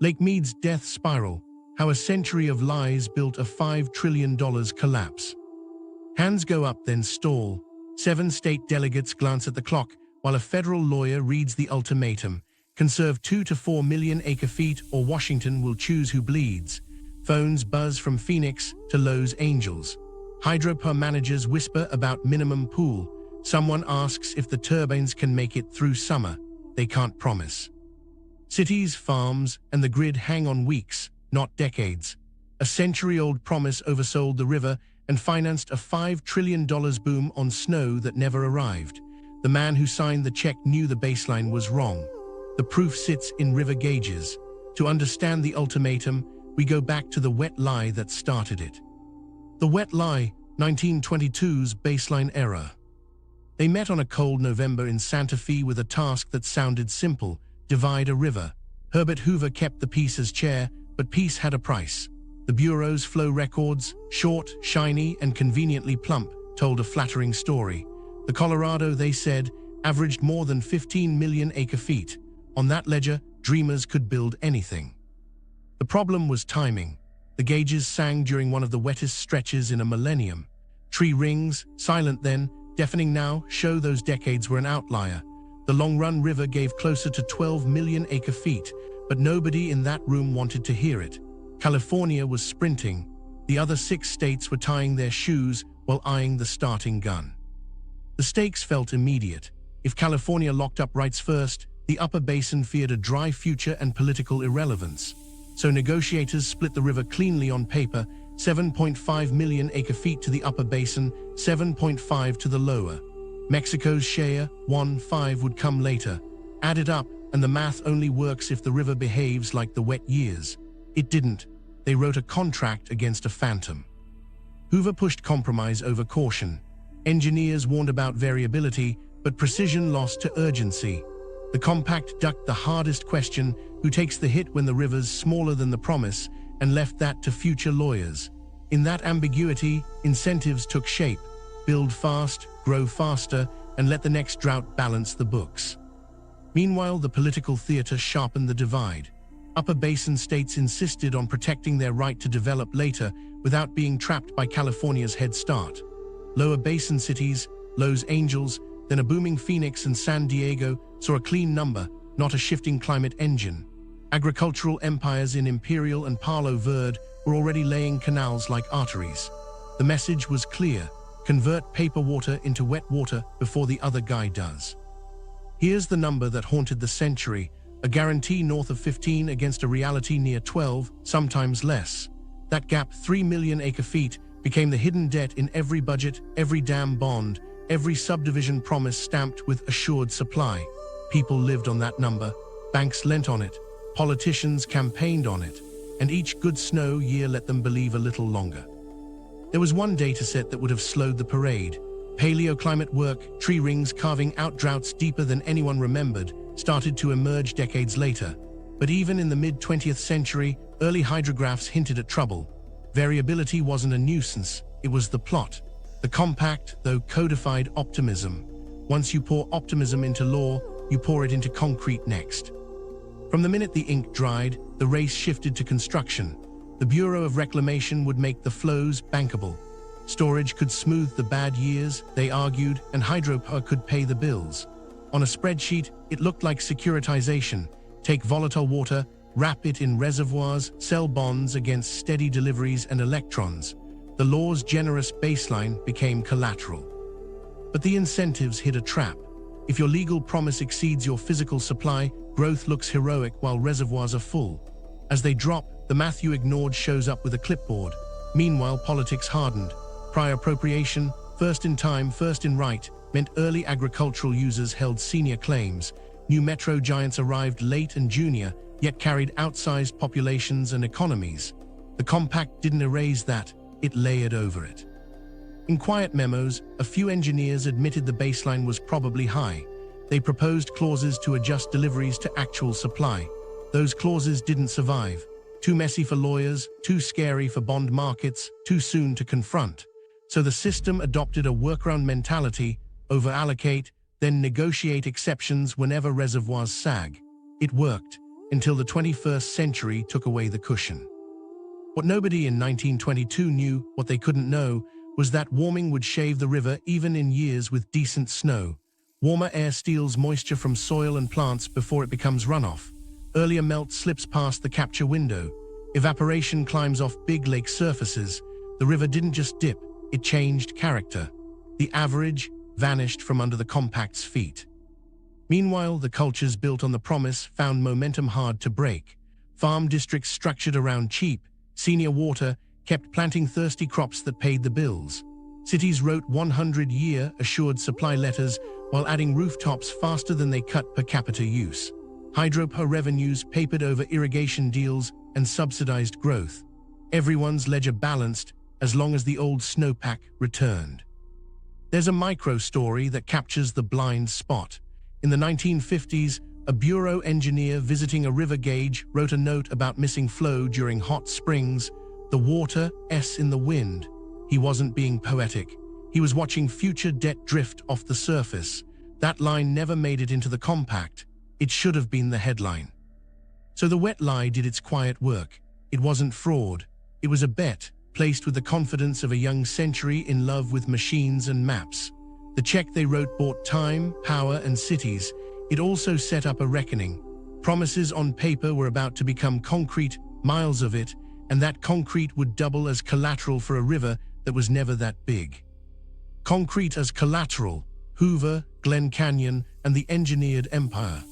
Lake Mead's death spiral, how a century of lies built a $5 trillion collapse. Hands go up, then stall. 7 state delegates glance at the clock, while a federal lawyer reads the ultimatum. Conserve 2 to 4 million acre-feet, or Washington will choose who bleeds. Phones buzz from Phoenix to Los Angeles. Hydropower managers whisper about minimum pool. Someone asks if the turbines can make it through summer. They can't promise. Cities, farms, and the grid hang on weeks, not decades. A century-old promise oversold the river and financed a $5 trillion boom on snow that never arrived. The man who signed the check knew the baseline was wrong. The proof sits in river gauges. To understand the ultimatum, we go back to the wet lie that started it. The wet lie, 1922's baseline error. They met on a cold November in Santa Fe with a task that sounded simple: divide a river. Herbert Hoover kept the peace as chair, but peace had a price. The Bureau's flow records, short, shiny, and conveniently plump, told a flattering story. The Colorado, they said, averaged more than 15 million acre-feet. On that ledger, dreamers could build anything. The problem was timing. The gauges sang during one of the wettest stretches in a millennium. Tree rings, silent then, deafening now, show those decades were an outlier. The long-run river gave closer to 12 million acre-feet, but nobody in that room wanted to hear it. California was sprinting. The other 6 states were tying their shoes while eyeing the starting gun. The stakes felt immediate. If California locked up rights first, the upper basin feared a dry future and political irrelevance. So negotiators split the river cleanly on paper: 7.5 million acre-feet to the upper basin, 7.5 to the lower. Mexico's share, 1.5, would come later. Add it up, and the math only works if the river behaves like the wet years. It didn't. They wrote a contract against a phantom. Hoover pushed compromise over caution. Engineers warned about variability, but precision lost to urgency. The compact ducked the hardest question: who takes the hit when the river's smaller than the promise, and left that to future lawyers. In that ambiguity, incentives took shape: build fast, grow faster, and let the next drought balance the books. Meanwhile, the political theater sharpened the divide. Upper basin states insisted on protecting their right to develop later without being trapped by California's head start. Lower basin cities, Los Angeles, then a booming Phoenix and San Diego, saw a clean number, not a shifting climate engine. Agricultural empires in Imperial and Palo Verde were already laying canals like arteries. The message was clear: convert paper water into wet water before the other guy does. Here's the number that haunted the century: a guarantee north of 15 against a reality near 12, sometimes less. That gap, 3 million acre-feet, became the hidden debt in every budget, every dam bond, every subdivision promise stamped with assured supply. People lived on that number. Banks lent on it. Politicians campaigned on it. And each good snow year let them believe a little longer. There was one data set that would have slowed the parade. Paleoclimate work, tree rings carving out droughts deeper than anyone remembered, started to emerge decades later. But even in the mid-20th century, early hydrographs hinted at trouble. Variability wasn't a nuisance, it was the plot. The compact, though codified optimism. Once you pour optimism into law, you pour it into concrete next. From the minute the ink dried, the race shifted to construction. The Bureau of Reclamation would make the flows bankable. Storage could smooth the bad years, they argued, and hydropower could pay the bills. On a spreadsheet, it looked like securitization. Take volatile water, wrap it in reservoirs, sell bonds against steady deliveries and electrons. The law's generous baseline became collateral. But the incentives hit a trap. If your legal promise exceeds your physical supply, growth looks heroic while reservoirs are full. As they drop, the math you ignored shows up with a clipboard. Meanwhile, politics hardened. Prior appropriation, first in time, first in right, meant early agricultural users held senior claims. New metro giants arrived late and junior, yet carried outsized populations and economies. The compact didn't erase that, it layered over it. In quiet memos, a few engineers admitted the baseline was probably high. They proposed clauses to adjust deliveries to actual supply. Those clauses didn't survive. Too messy for lawyers, too scary for bond markets, too soon to confront. So the system adopted a workaround mentality: over-allocate, then negotiate exceptions whenever reservoirs sag. It worked. until the 21st century took away the cushion. What nobody in 1922 knew, what they couldn't know, was that warming would shave the river even in years with decent snow. Warmer air steals moisture from soil and plants before it becomes runoff. Earlier melt slips past the capture window. Evaporation climbs off big lake surfaces. The river didn't just dip, it changed character. The average vanished from under the compact's feet. Meanwhile, the cultures built on the promise found momentum hard to break. Farm districts structured around cheap, senior water kept planting thirsty crops that paid the bills. Cities wrote 100-year assured supply letters while adding rooftops faster than they cut per capita use. Hydropower revenues papered over irrigation deals and subsidized growth. Everyone's ledger balanced as long as the old snowpack returned. There's a micro-story that captures the blind spot. In the 1950s, a bureau engineer visiting a river gauge wrote a note about missing flow during hot springs. The water S in the wind. He wasn't being poetic. He was watching future debt drift off the surface. That line never made it into the compact. It should have been the headline. So the wet lie did its quiet work. It wasn't fraud. It was a bet, placed with the confidence of a young century in love with machines and maps. The check they wrote bought time, power, and cities. It also set up a reckoning. Promises on paper were about to become concrete, miles of it, and that concrete would double as collateral for a river that was never that big. Concrete as collateral, Hoover, Glen Canyon, and the engineered empire.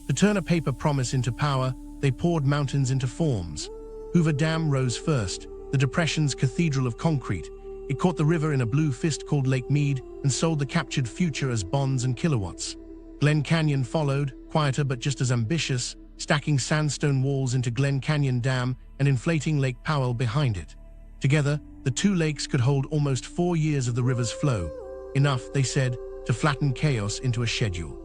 To turn a paper promise into power, they poured mountains into forms. Hoover Dam rose first, the Depression's cathedral of concrete. It caught the river in a blue fist called Lake Mead and sold the captured future as bonds and kilowatts. Glen Canyon followed, quieter but just as ambitious, stacking sandstone walls into Glen Canyon Dam and inflating Lake Powell behind it. Together, the two lakes could hold almost 4 years of the river's flow, enough, they said, to flatten chaos into a schedule.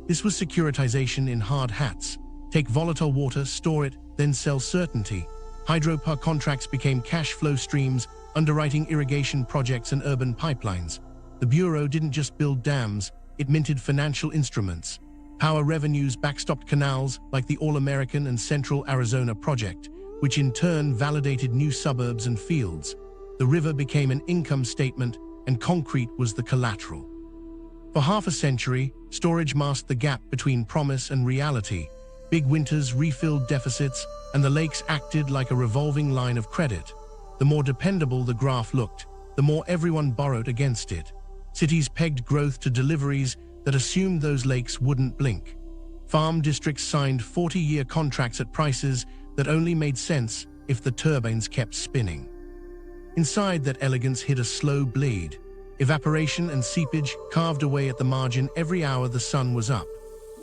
This was securitization in hard hats. Take volatile water, store it, then sell certainty. Hydropower contracts became cash flow streams, underwriting irrigation projects and urban pipelines. The Bureau didn't just build dams, it minted financial instruments. Power revenues backstopped canals like the All-American and Central Arizona project, which in turn validated new suburbs and fields. The river became an income statement, and concrete was the collateral. For half a century, storage masked the gap between promise and reality. Big winters refilled deficits, and the lakes acted like a revolving line of credit. The more dependable the graph looked, the more everyone borrowed against it. Cities pegged growth to deliveries that assumed those lakes wouldn't blink. Farm districts signed 40-year contracts at prices that only made sense if the turbines kept spinning. Inside that elegance hid a slow bleed. Evaporation and seepage carved away at the margin every hour the sun was up.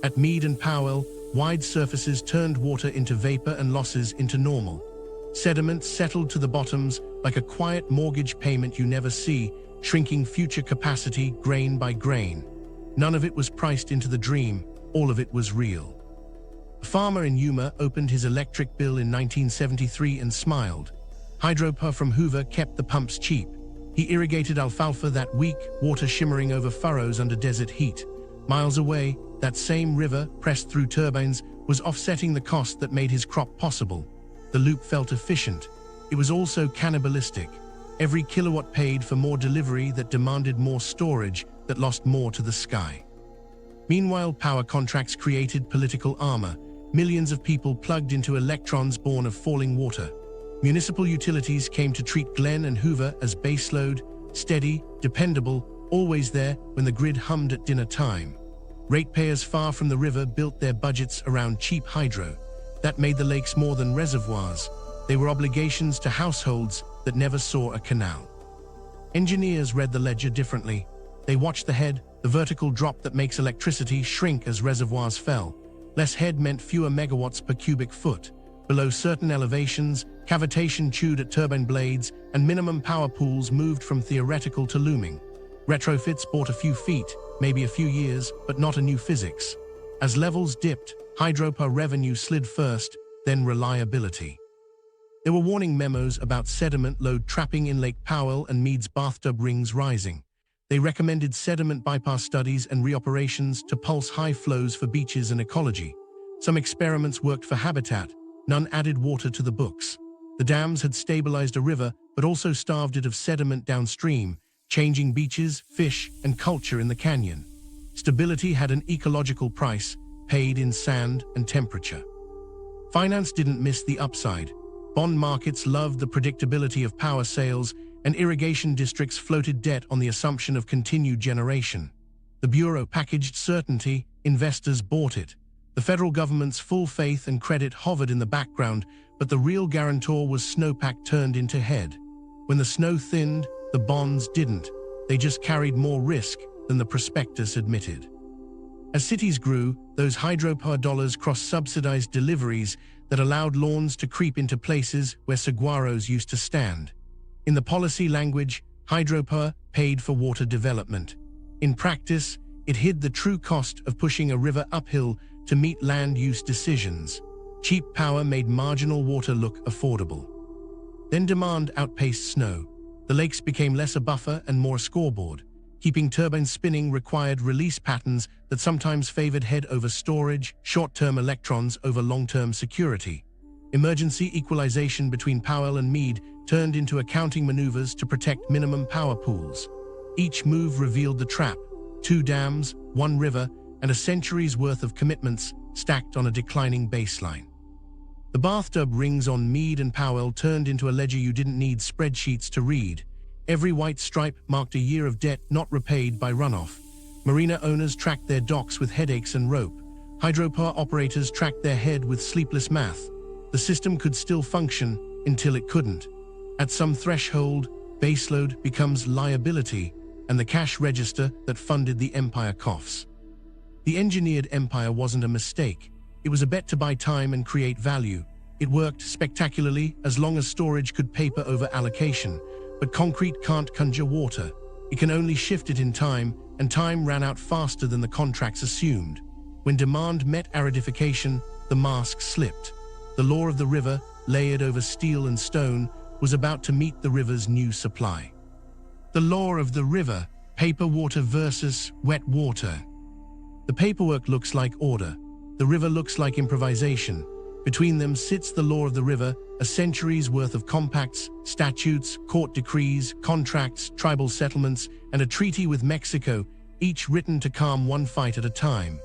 At Mead and Powell, wide surfaces turned water into vapor and losses into normal. Sediment settled to the bottoms like a quiet mortgage payment you never see, shrinking future capacity grain by grain. None of it was priced into the dream, all of it was real. A farmer in Yuma opened his electric bill in 1973 and smiled. Hydropower from Hoover kept the pumps cheap. He irrigated alfalfa that week, water shimmering over furrows under desert heat. Miles away, that same river, pressed through turbines, was offsetting the cost that made his crop possible. The loop felt efficient. It was also cannibalistic. Every kilowatt paid for more delivery that demanded more storage, that lost more to the sky. Meanwhile, power contracts created political armor. Millions of people plugged into electrons born of falling water. Municipal utilities came to treat Glen and Hoover as baseload, steady, dependable, always there when the grid hummed at dinner time. Ratepayers far from the river built their budgets around cheap hydro. That made the lakes more than reservoirs. They were obligations to households that never saw a canal. Engineers read the ledger differently. They watched the head, the vertical drop that makes electricity shrink as reservoirs fell. Less head meant fewer megawatts per cubic foot. Below certain elevations, cavitation chewed at turbine blades, and minimum power pools moved from theoretical to looming. Retrofits bought a few feet, maybe a few years, but not a new physics. As levels dipped, hydropower revenue slid first, then reliability. There were warning memos about sediment load trapping in Lake Powell and Mead's bathtub rings rising. They recommended sediment bypass studies and reoperations to pulse high flows for beaches and ecology. Some experiments worked for habitat, none added water to the books. The dams had stabilized a river, but also starved it of sediment downstream, changing beaches, fish, and culture in the canyon. Stability had an ecological price, paid in sand and temperature. Finance didn't miss the upside. Bond markets loved the predictability of power sales, and irrigation districts floated debt on the assumption of continued generation. The Bureau packaged certainty, investors bought it. The federal government's full faith and credit hovered in the background, but the real guarantor was snowpack turned into head. When the snow thinned, the bonds didn't. They just carried more risk than the prospectus admitted. As cities grew, those hydropower dollars cross-subsidized deliveries that allowed lawns to creep into places where saguaros used to stand. In the policy language, hydropower paid for water development. In practice, it hid the true cost of pushing a river uphill to meet land use decisions. Cheap power made marginal water look affordable. Then demand outpaced snow. The lakes became less a buffer and more a scoreboard. Keeping turbines spinning required release patterns that sometimes favored head over storage, short-term electrons over long-term security. Emergency equalization between Powell and Mead turned into accounting maneuvers to protect minimum power pools. Each move revealed the trap: 2 dams, 1 river, and a century's worth of commitments stacked on a declining baseline. The bathtub rings on Mead and Powell turned into a ledger you didn't need spreadsheets to read. Every white stripe marked a year of debt not repaid by runoff. Marina owners tracked their docks with headaches and rope. Hydropower operators tracked their head with sleepless math. The system could still function until it couldn't. At some threshold, baseload becomes liability, and the cash register that funded the empire coughs. The engineered empire wasn't a mistake. It was a bet to buy time and create value. It worked spectacularly as long as storage could paper over allocation. But concrete can't conjure water. It can only shift it in time, and time ran out faster than the contracts assumed. When demand met aridification, the mask slipped. The law of the river, layered over steel and stone, was about to meet the river's new supply. The law of the river, paper water versus wet water. The paperwork looks like order. The river looks like improvisation. Between them sits the law of the river, a century's worth of compacts, statutes, court decrees, contracts, tribal settlements, and a treaty with Mexico, each written to calm one fight at a time.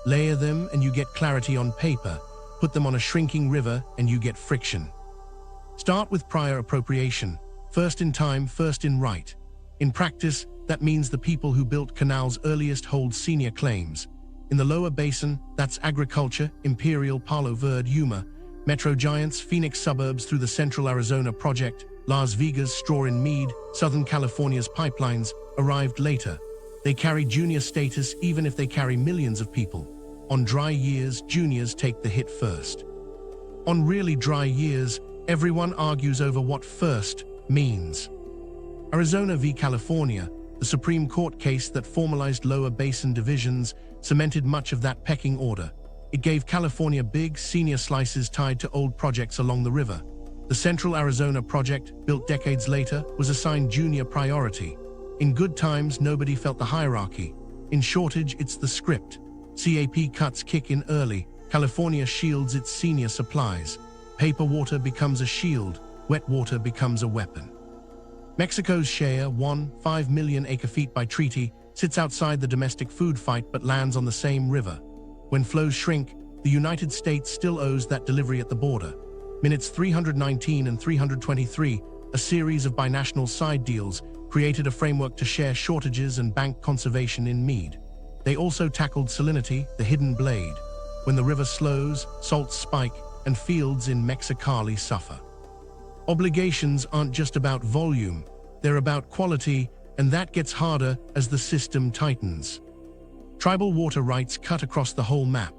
Layer them and you get clarity on paper. Put them on a shrinking river and you get friction. Start with prior appropriation. First in time, first in right. In practice, that means the people who built canals earliest hold senior claims. In the lower basin, that's agriculture, Imperial, Palo Verde, Yuma, metro giants, Phoenix suburbs through the Central Arizona Project, Las Vegas, Straw in Mead, Southern California's pipelines, arrived later. They carry junior status even if they carry millions of people. On dry years, juniors take the hit first. On really dry years, everyone argues over what first means. Arizona v. California, the Supreme Court case that formalized lower basin divisions, cemented much of that pecking order. It gave California big, senior slices tied to old projects along the river. The Central Arizona Project, built decades later, was assigned junior priority. In good times, nobody felt the hierarchy. In shortage, it's the script. CAP cuts kick in early. California shields its senior supplies. Paper water becomes a shield. Wet water becomes a weapon. Mexico's share, 1.5 million acre-feet by treaty, sits outside the domestic food fight but lands on the same river. When flows shrink, the United States still owes that delivery at the border. Minutes 319 and 323, a series of binational side deals, created a framework to share shortages and bank conservation in Mead. They also tackled salinity, the hidden blade. When the river slows, salts spike, and fields in Mexicali suffer. Obligations aren't just about volume, they're about quality, and that gets harder as the system tightens. Tribal water rights cut across the whole map.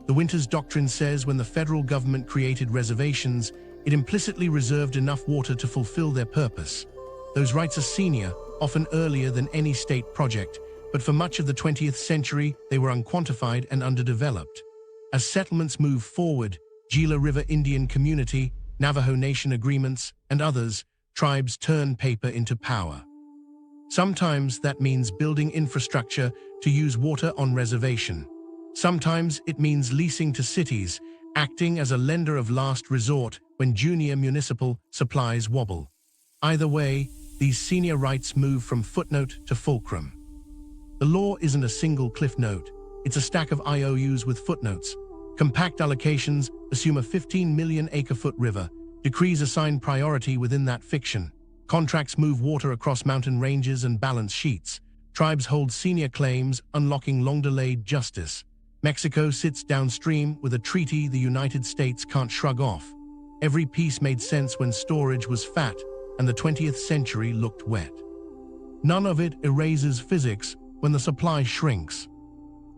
The Winters Doctrine says when the federal government created reservations, it implicitly reserved enough water to fulfill their purpose. Those rights are senior, often earlier than any state project, but for much of the 20th century, they were unquantified and underdeveloped. As settlements move forward, Gila River Indian Community, Navajo Nation agreements, and others, tribes turn paper into power. Sometimes that means building infrastructure to use water on reservation. Sometimes it means leasing to cities, acting as a lender of last resort when junior municipal supplies wobble. Either way, these senior rights move from footnote to fulcrum. The law isn't a single cliff note, it's a stack of IOUs with footnotes. Compact allocations assume a 15 million acre-foot river. Decrees assign priority within that fiction. Contracts move water across mountain ranges and balance sheets. Tribes hold senior claims, unlocking long-delayed justice. Mexico sits downstream with a treaty the United States can't shrug off. Every piece made sense when storage was fat and the 20th century looked wet. None of it erases physics when the supply shrinks.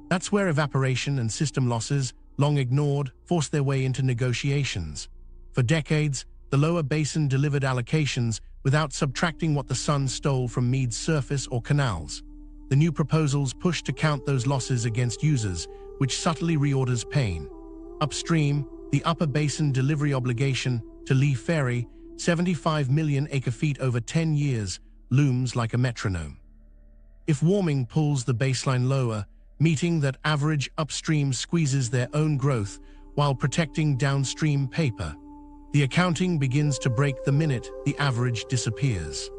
That's where evaporation and system losses, long ignored, force their way into negotiations. For decades, the lower basin delivered allocations without subtracting what the sun stole from Mead's surface or canals. The new proposals push to count those losses against users, which subtly reorders pain. Upstream, the upper basin delivery obligation to Lee Ferry, 75 million acre-feet over 10 years, looms like a metronome. If warming pulls the baseline lower, meeting that average upstream squeezes their own growth while protecting downstream paper. The accounting begins to break the minute the average disappears.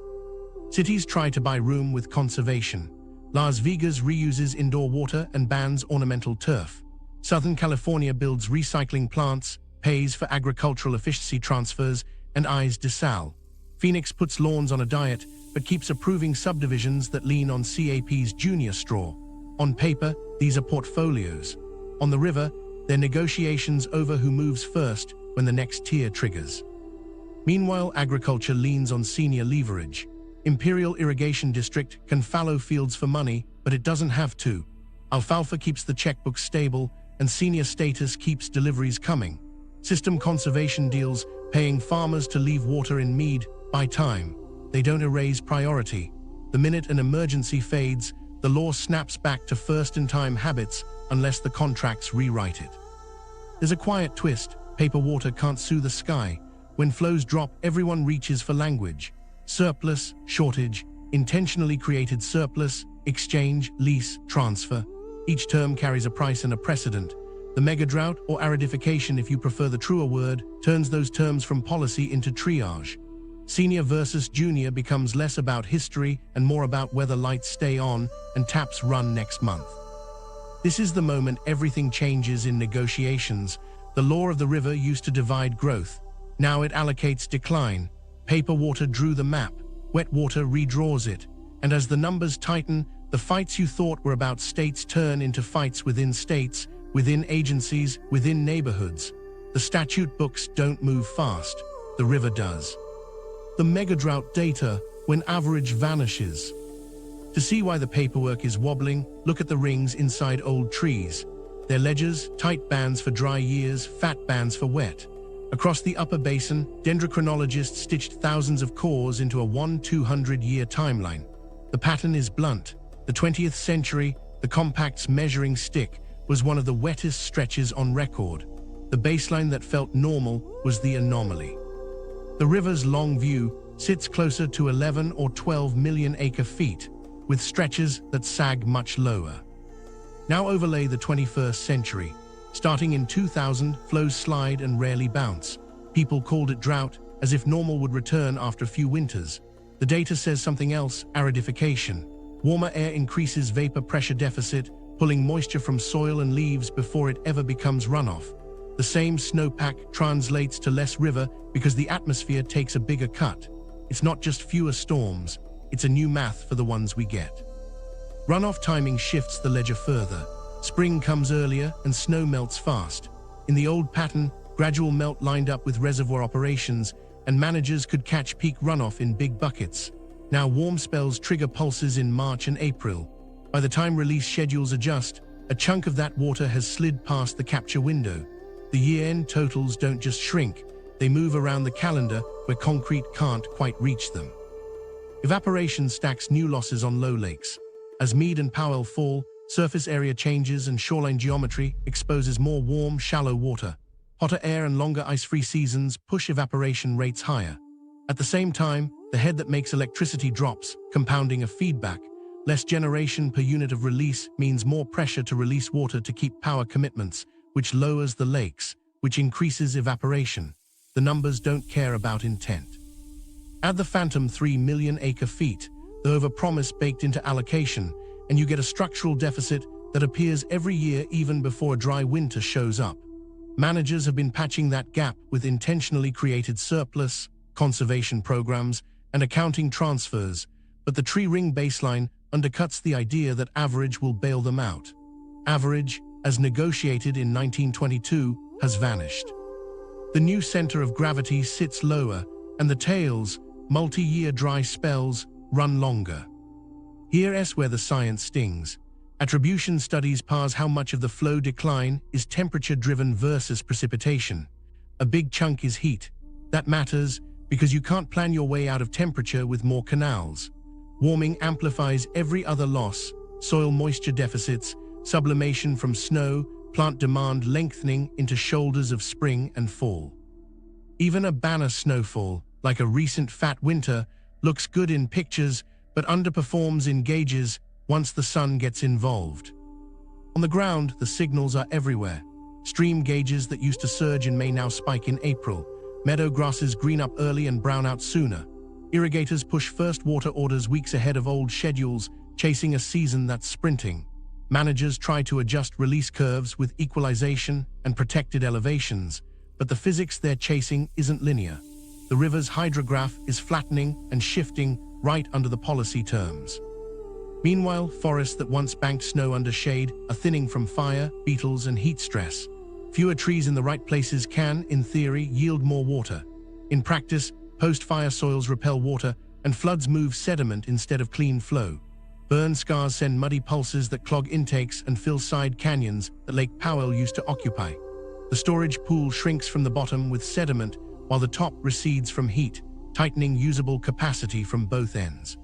Cities try to buy room with conservation. Las Vegas reuses indoor water and bans ornamental turf. Southern California builds recycling plants, pays for agricultural efficiency transfers, and eyes desal. Phoenix puts lawns on a diet, but keeps approving subdivisions that lean on CAP's junior straw. On paper, these are portfolios. On the river, they're negotiations over who moves first when the next tier triggers. Meanwhile, agriculture leans on senior leverage. Imperial Irrigation District can fallow fields for money, but it doesn't have to. Alfalfa keeps the checkbook stable, and senior status keeps deliveries coming. System conservation deals, paying farmers to leave water in Mead, buy time. They don't erase priority. The minute an emergency fades, the law snaps back to first-in-time habits unless the contracts rewrite it. There's a quiet twist. Paper water can't sue the sky. When flows drop, everyone reaches for language. Surplus, shortage, intentionally created surplus, exchange, lease, transfer. Each term carries a price and a precedent. The Mega-Drought, or aridification if you prefer the truer word, turns those terms from policy into triage. Senior versus junior becomes less about history and more about whether lights stay on and taps run next month. This is the moment everything changes in negotiations. The law of the river used to divide growth. Now it allocates decline. Paper water drew the map. Wet water redraws it. And as the numbers tighten, the fights you thought were about states turn into fights within states, within agencies, within neighborhoods. The statute books don't move fast. The river does. The Mega-Drought data when average vanishes. To see why the paperwork is wobbling, look at the rings inside old trees. Their ledgers, tight bands for dry years, fat bands for wet. Across the upper basin, dendrochronologists stitched thousands of cores into a 1-200-year timeline. The pattern is blunt. The 20th century, the compact's measuring stick, was one of the wettest stretches on record. The baseline that felt normal was the anomaly. The river's long view sits closer to 11 or 12 million acre-feet, with stretches that sag much lower. Now overlay the 21st century. Starting in 2000, flows slide and rarely bounce. People called it drought, as if normal would return after a few winters. The data says something else: aridification. Warmer air increases vapor pressure deficit, pulling moisture from soil and leaves before it ever becomes runoff. The same snowpack translates to less river because the atmosphere takes a bigger cut. It's not just fewer storms, it's a new math for the ones we get. Runoff timing shifts the ledger further. Spring comes earlier and snow melts fast. In the old pattern, gradual melt lined up with reservoir operations, and managers could catch peak runoff in big buckets. Now warm spells trigger pulses in March and April. By the time release schedules adjust, a chunk of that water has slid past the capture window. The year-end totals don't just shrink, they move around the calendar where concrete can't quite reach them. Evaporation stacks new losses on low lakes. As Mead and Powell fall, surface area changes and shoreline geometry exposes more warm, shallow water. Hotter air and longer ice-free seasons push evaporation rates higher. At the same time, the head that makes electricity drops, compounding a feedback. Less generation per unit of release means more pressure to release water to keep power commitments, which lowers the lakes, which increases evaporation. The numbers don't care about intent. Add the phantom 3 million acre-feet, the overpromise baked into allocation, and you get a structural deficit that appears every year even before a dry winter shows up. Managers have been patching that gap with intentionally created surplus, conservation programs, and accounting transfers, but the tree ring baseline undercuts the idea that average will bail them out. Average, as negotiated in 1922, has vanished. The new center of gravity sits lower, and the tails, multi-year dry spells, run longer. Here's where the science stings. Attribution studies parse how much of the flow decline is temperature-driven versus precipitation. A big chunk is heat. That matters because you can't plan your way out of temperature with more canals. Warming amplifies every other loss: soil moisture deficits, sublimation from snow, plant demand lengthening into shoulders of spring and fall. Even a banner snowfall, like a recent fat winter, looks good in pictures but underperforms in gauges once the sun gets involved. On the ground, the signals are everywhere. Stream gauges that used to surge in May now spike in April. Meadow grasses green up early and brown out sooner. Irrigators push first water orders weeks ahead of old schedules, chasing a season that's sprinting. Managers try to adjust release curves with equalization and protected elevations, but the physics they're chasing isn't linear. The river's hydrograph is flattening and shifting right under the policy terms. Meanwhile, forests that once banked snow under shade are thinning from fire, beetles, and heat stress. Fewer trees in the right places can, in theory, yield more water. In practice, post-fire soils repel water, and floods move sediment instead of clean flow. Burn scars send muddy pulses that clog intakes and fill side canyons that Lake Powell used to occupy. The storage pool shrinks from the bottom with sediment, while the top recedes from heat, tightening usable capacity from both ends.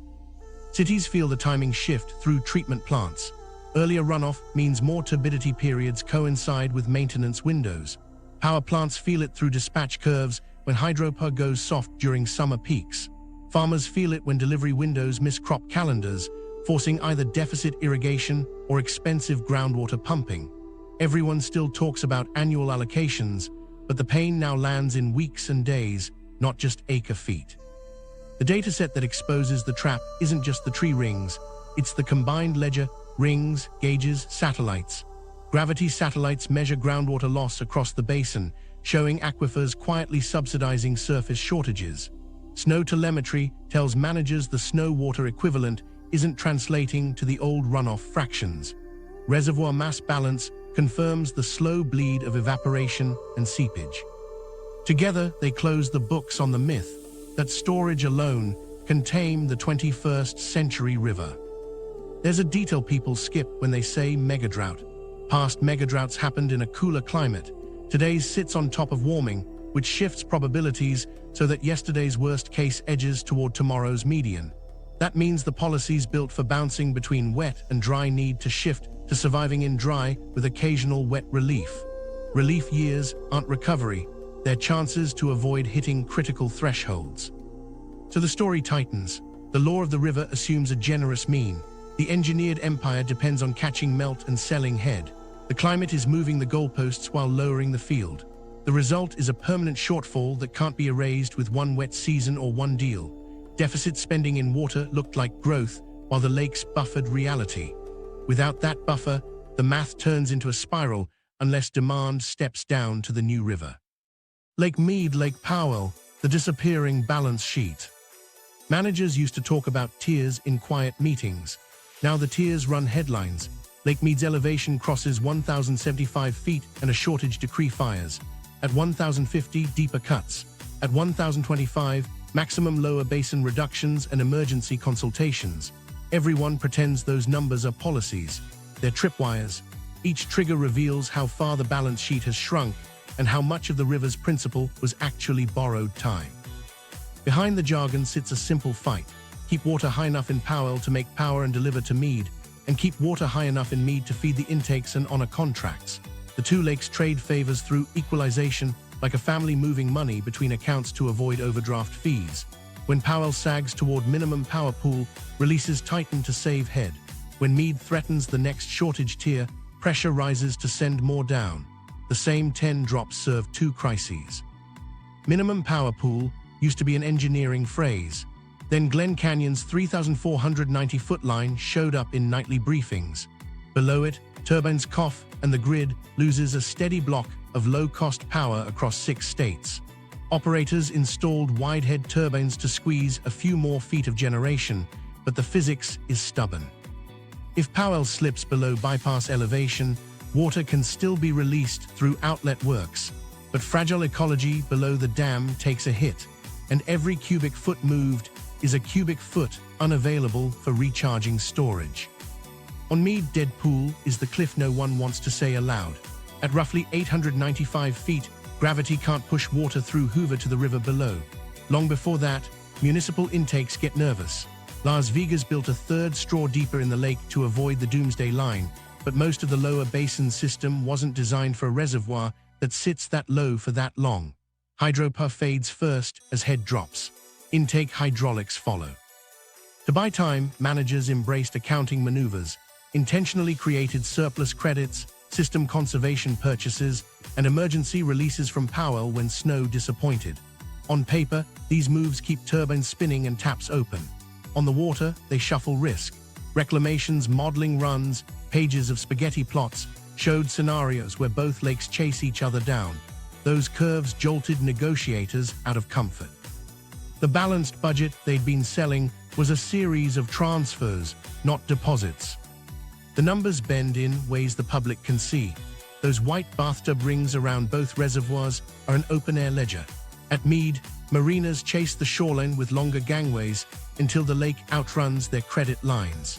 Cities feel the timing shift through treatment plants. Earlier runoff means more turbidity periods coincide with maintenance windows. Power plants feel it through dispatch curves when Hydropower goes soft during summer peaks. Farmers feel it when delivery windows miss crop calendars, forcing either deficit irrigation or expensive groundwater pumping. Everyone still talks about annual allocations, but the pain now lands in weeks and days, not just acre-feet. The dataset that exposes the trap isn't just the tree rings, it's the combined ledger: rings, gauges, satellites. Gravity satellites measure groundwater loss across the basin, showing aquifers quietly subsidizing surface shortages. Snow telemetry tells managers the snow water equivalent isn't translating to the old runoff fractions. Reservoir mass balance confirms the slow bleed of evaporation and seepage. Together, they close the books on the myth that storage alone can tame the 21st century river. There's a detail people skip when they say mega-drought. Past mega-droughts happened in a cooler climate. Today's sits on top of warming, which shifts probabilities so that yesterday's worst case edges toward tomorrow's median. That means the policies built for bouncing between wet and dry need to shift to surviving in dry with occasional wet relief. Relief years aren't recovery, they're chances to avoid hitting critical thresholds. So the story tightens. The law of the river assumes a generous mean. The engineered empire depends on catching melt and selling head. The climate is moving the goalposts while lowering the field. The result is a permanent shortfall that can't be erased with one wet season or one deal. Deficit spending in water looked like growth, while the lakes buffered reality. Without that buffer, the math turns into a spiral unless demand steps down to the new river. Lake Mead, Lake Powell, the disappearing balance sheet. Managers used to talk about tiers in quiet meetings. Now the tiers run headlines. Lake Mead's elevation crosses 1,075 feet and a shortage decree fires. At 1,050, deeper cuts. At 1,025, maximum lower basin reductions and emergency consultations. Everyone pretends those numbers are policies. They're tripwires. Each trigger reveals how far the balance sheet has shrunk and how much of the river's principle was actually borrowed time. Behind the jargon sits a simple fight. Keep water high enough in Powell to make power and deliver to Mead, and keep water high enough in Mead to feed the intakes and honor contracts. The two lakes trade favors through equalization, like a family moving money between accounts to avoid overdraft fees. When Powell sags toward minimum power pool, releases tighten to save head. When Mead threatens the next shortage tier, pressure rises to send more down. The same 10 drops serve two crises. Minimum power pool used to be an engineering phrase. Then Glen Canyon's 3,490-foot line showed up in nightly briefings. Below it, turbines cough and the grid loses a steady block of low-cost power across 6 states. Operators installed wide-head turbines to squeeze a few more feet of generation, but the physics is stubborn. If Powell slips below bypass elevation, water can still be released through outlet works, but fragile ecology below the dam takes a hit, and every cubic foot moved is a cubic foot unavailable for recharging storage. On Mead, Deadpool is the cliff no one wants to say aloud. At roughly 895 feet, gravity can't push water through Hoover to the river below. Long before that, municipal intakes get nervous. Las Vegas built a third straw deeper in the lake to avoid the doomsday line, but most of the lower basin system wasn't designed for a reservoir that sits that low for that long. Hydropower fades first as head drops. Intake hydraulics follow. To buy time, managers embraced accounting maneuvers, intentionally created surplus credits, system conservation purchases, and emergency releases from Powell when snow disappointed. On paper, these moves keep turbines spinning and taps open. On the water, they shuffle risk. Reclamation's modeling runs, pages of spaghetti plots, showed scenarios where both lakes chase each other down. Those curves jolted negotiators out of comfort. The balanced budget they'd been selling was a series of transfers, not deposits. The numbers bend in ways the public can see. Those white bathtub rings around both reservoirs are an open-air ledger. At Mead, marinas chase the shoreline with longer gangways until the lake outruns their credit lines.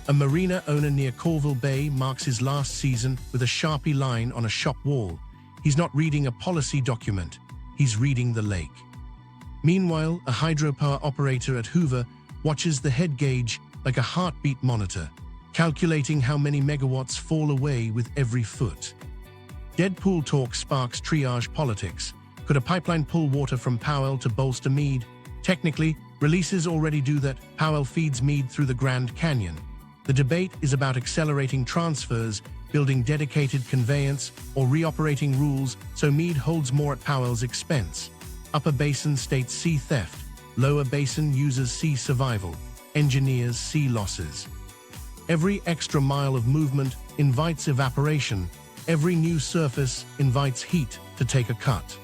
A marina owner near Colville Bay marks his last season with a Sharpie line on a shop wall. He's not reading a policy document, he's reading the lake. Meanwhile, a hydropower operator at Hoover watches the head gauge like a heartbeat monitor, calculating how many megawatts fall away with every foot. Deadpool talk sparks triage politics. Could a pipeline pull water from Powell to bolster Mead? Technically, releases already do that. Powell feeds Mead through the Grand Canyon. The debate is about accelerating transfers, building dedicated conveyance, or reoperating rules so Mead holds more at Powell's expense. Upper Basin states sea theft. Lower Basin uses sea survival. Engineers sea losses. Every extra mile of movement invites evaporation. Every new surface invites heat to take a cut.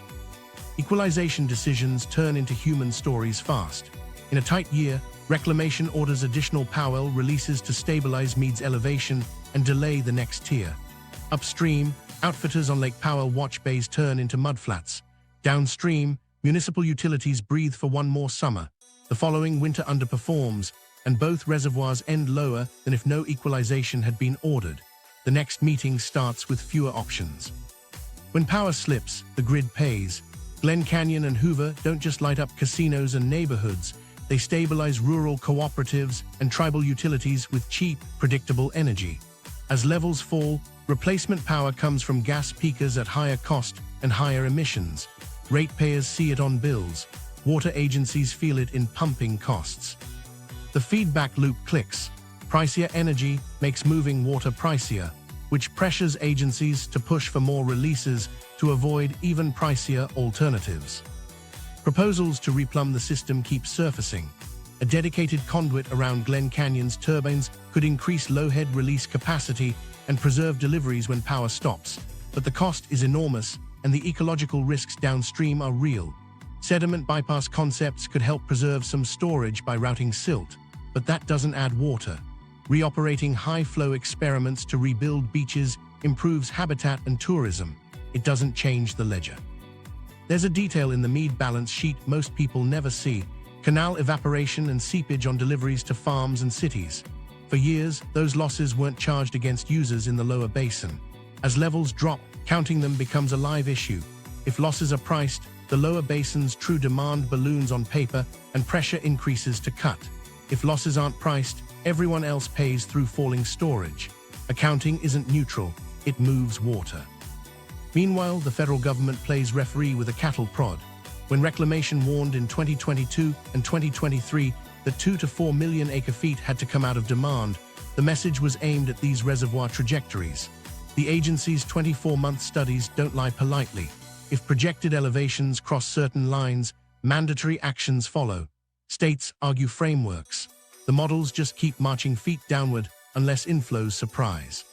Equalization decisions turn into human stories fast. In a tight year, Reclamation orders additional Powell releases to stabilize Mead's elevation and delay the next tier. Upstream, outfitters on Lake Powell watch bays turn into mudflats. Downstream, municipal utilities breathe for one more summer. The following winter underperforms, and both reservoirs end lower than if no equalization had been ordered. The next meeting starts with fewer options. When power slips, the grid pays. Glen Canyon and Hoover don't just light up casinos and neighborhoods, they stabilize rural cooperatives and tribal utilities with cheap, predictable energy. As levels fall, replacement power comes from gas peakers at higher cost and higher emissions. Ratepayers see it on bills. Water agencies feel it in pumping costs. The feedback loop clicks. Pricier energy makes moving water pricier, which pressures agencies to push for more releases to avoid even pricier alternatives. Proposals to replumb the system keep surfacing. A dedicated conduit around Glen Canyon's turbines could increase low-head release capacity and preserve deliveries when power stops, but the cost is enormous and the ecological risks downstream are real. Sediment bypass concepts could help preserve some storage by routing silt, but that doesn't add water. Reoperating high-flow experiments to rebuild beaches improves habitat and tourism. It doesn't change the ledger. There's a detail in the Mead balance sheet most people never see: canal evaporation and seepage on deliveries to farms and cities. For years, those losses weren't charged against users in the lower basin. As levels drop, counting them becomes a live issue. If losses are priced, the lower basin's true demand balloons on paper and pressure increases to cut. If losses aren't priced, everyone else pays through falling storage. Accounting isn't neutral, it moves water. Meanwhile, the federal government plays referee with a cattle prod. When reclamation warned in 2022 and 2023 that 2 to 4 million acre-feet had to come out of demand, the message was aimed at these reservoir trajectories. The agency's 24-month studies don't lie politely. If projected elevations cross certain lines, mandatory actions follow. States argue frameworks. The models just keep marching feet downward unless inflows surprise.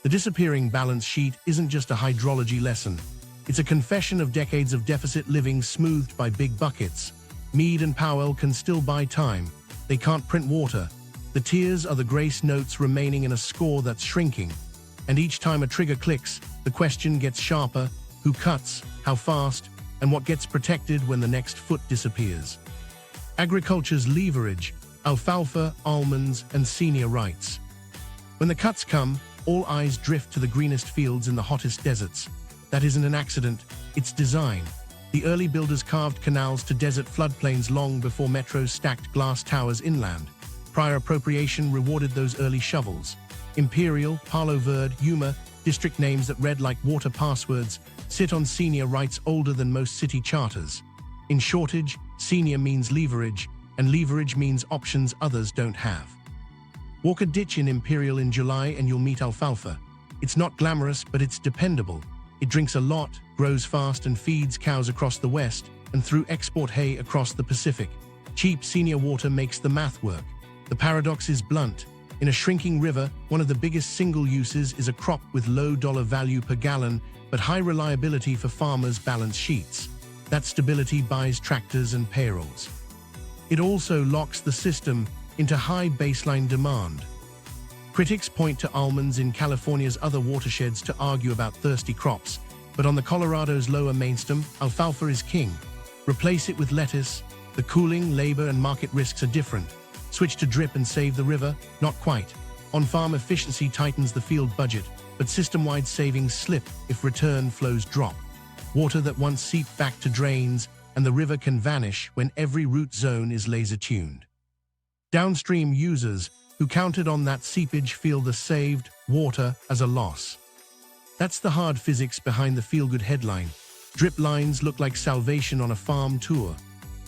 The disappearing balance sheet isn't just a hydrology lesson. It's a confession of decades of deficit living smoothed by big buckets. Mead and Powell can still buy time. They can't print water. The tears are the grace notes remaining in a score that's shrinking. And each time a trigger clicks, the question gets sharper: who cuts, how fast, and what gets protected when the next foot disappears. Agriculture's leverage: alfalfa, almonds, and senior rights. When the cuts come, all eyes drift to the greenest fields in the hottest deserts. That isn't an accident, it's design. The early builders carved canals to desert floodplains long before metros stacked glass towers inland. Prior appropriation rewarded those early shovels. Imperial, Palo Verde, Yuma, district names that read like water passwords, sit on senior rights older than most city charters. In shortage, senior means leverage, and leverage means options others don't have. Walk a ditch in Imperial in July and you'll meet alfalfa. It's not glamorous, but it's dependable. It drinks a lot, grows fast, and feeds cows across the West and through export hay across the Pacific. Cheap senior water makes the math work. The paradox is blunt. In a shrinking river, one of the biggest single uses is a crop with low dollar value per gallon, but high reliability for farmers' balance sheets. That stability buys tractors and payrolls. It also locks the system into high baseline demand. Critics point to almonds in California's other watersheds to argue about thirsty crops, but on the Colorado's lower mainstem, alfalfa is king. Replace it with lettuce. The cooling, labor, and market risks are different. Switch to drip and save the river? Not quite. On-farm efficiency tightens the field budget, but system-wide savings slip if return flows drop. Water that once seeped back to drains, and the river can vanish when every root zone is laser-tuned. Downstream users who counted on that seepage feel the saved water as a loss. That's the hard physics behind the feel-good headline. Drip lines look like salvation on a farm tour.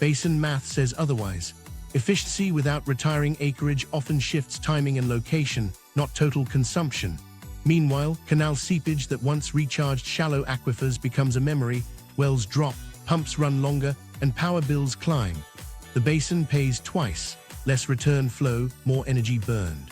Basin math says otherwise. Efficiency without retiring acreage often shifts timing and location, not total consumption. Meanwhile, canal seepage that once recharged shallow aquifers becomes a memory, wells drop, pumps run longer, and power bills climb. The basin pays twice: less return flow, more energy burned.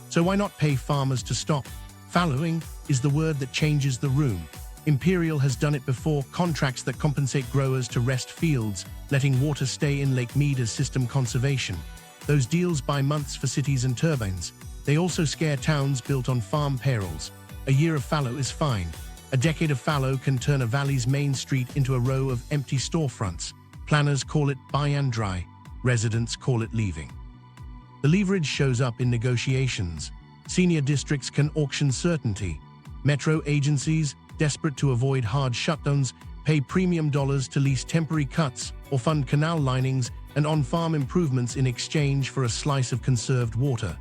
So why not pay farmers to stop? Fallowing is the word that changes the room. Imperial has done it before: contracts that compensate growers to rest fields, letting water stay in Lake Mead as system conservation. Those deals buy months for cities and turbines. They also scare towns built on farm payrolls. A year of fallow is fine. A decade of fallow can turn a valley's main street into a row of empty storefronts. Planners call it buy and dry. Residents call it leaving. The leverage shows up in negotiations. Senior districts can auction certainty. Metro agencies, desperate to avoid hard shutdowns, pay premium dollars to lease temporary cuts or fund canal linings and on-farm improvements in exchange for a slice of conserved water.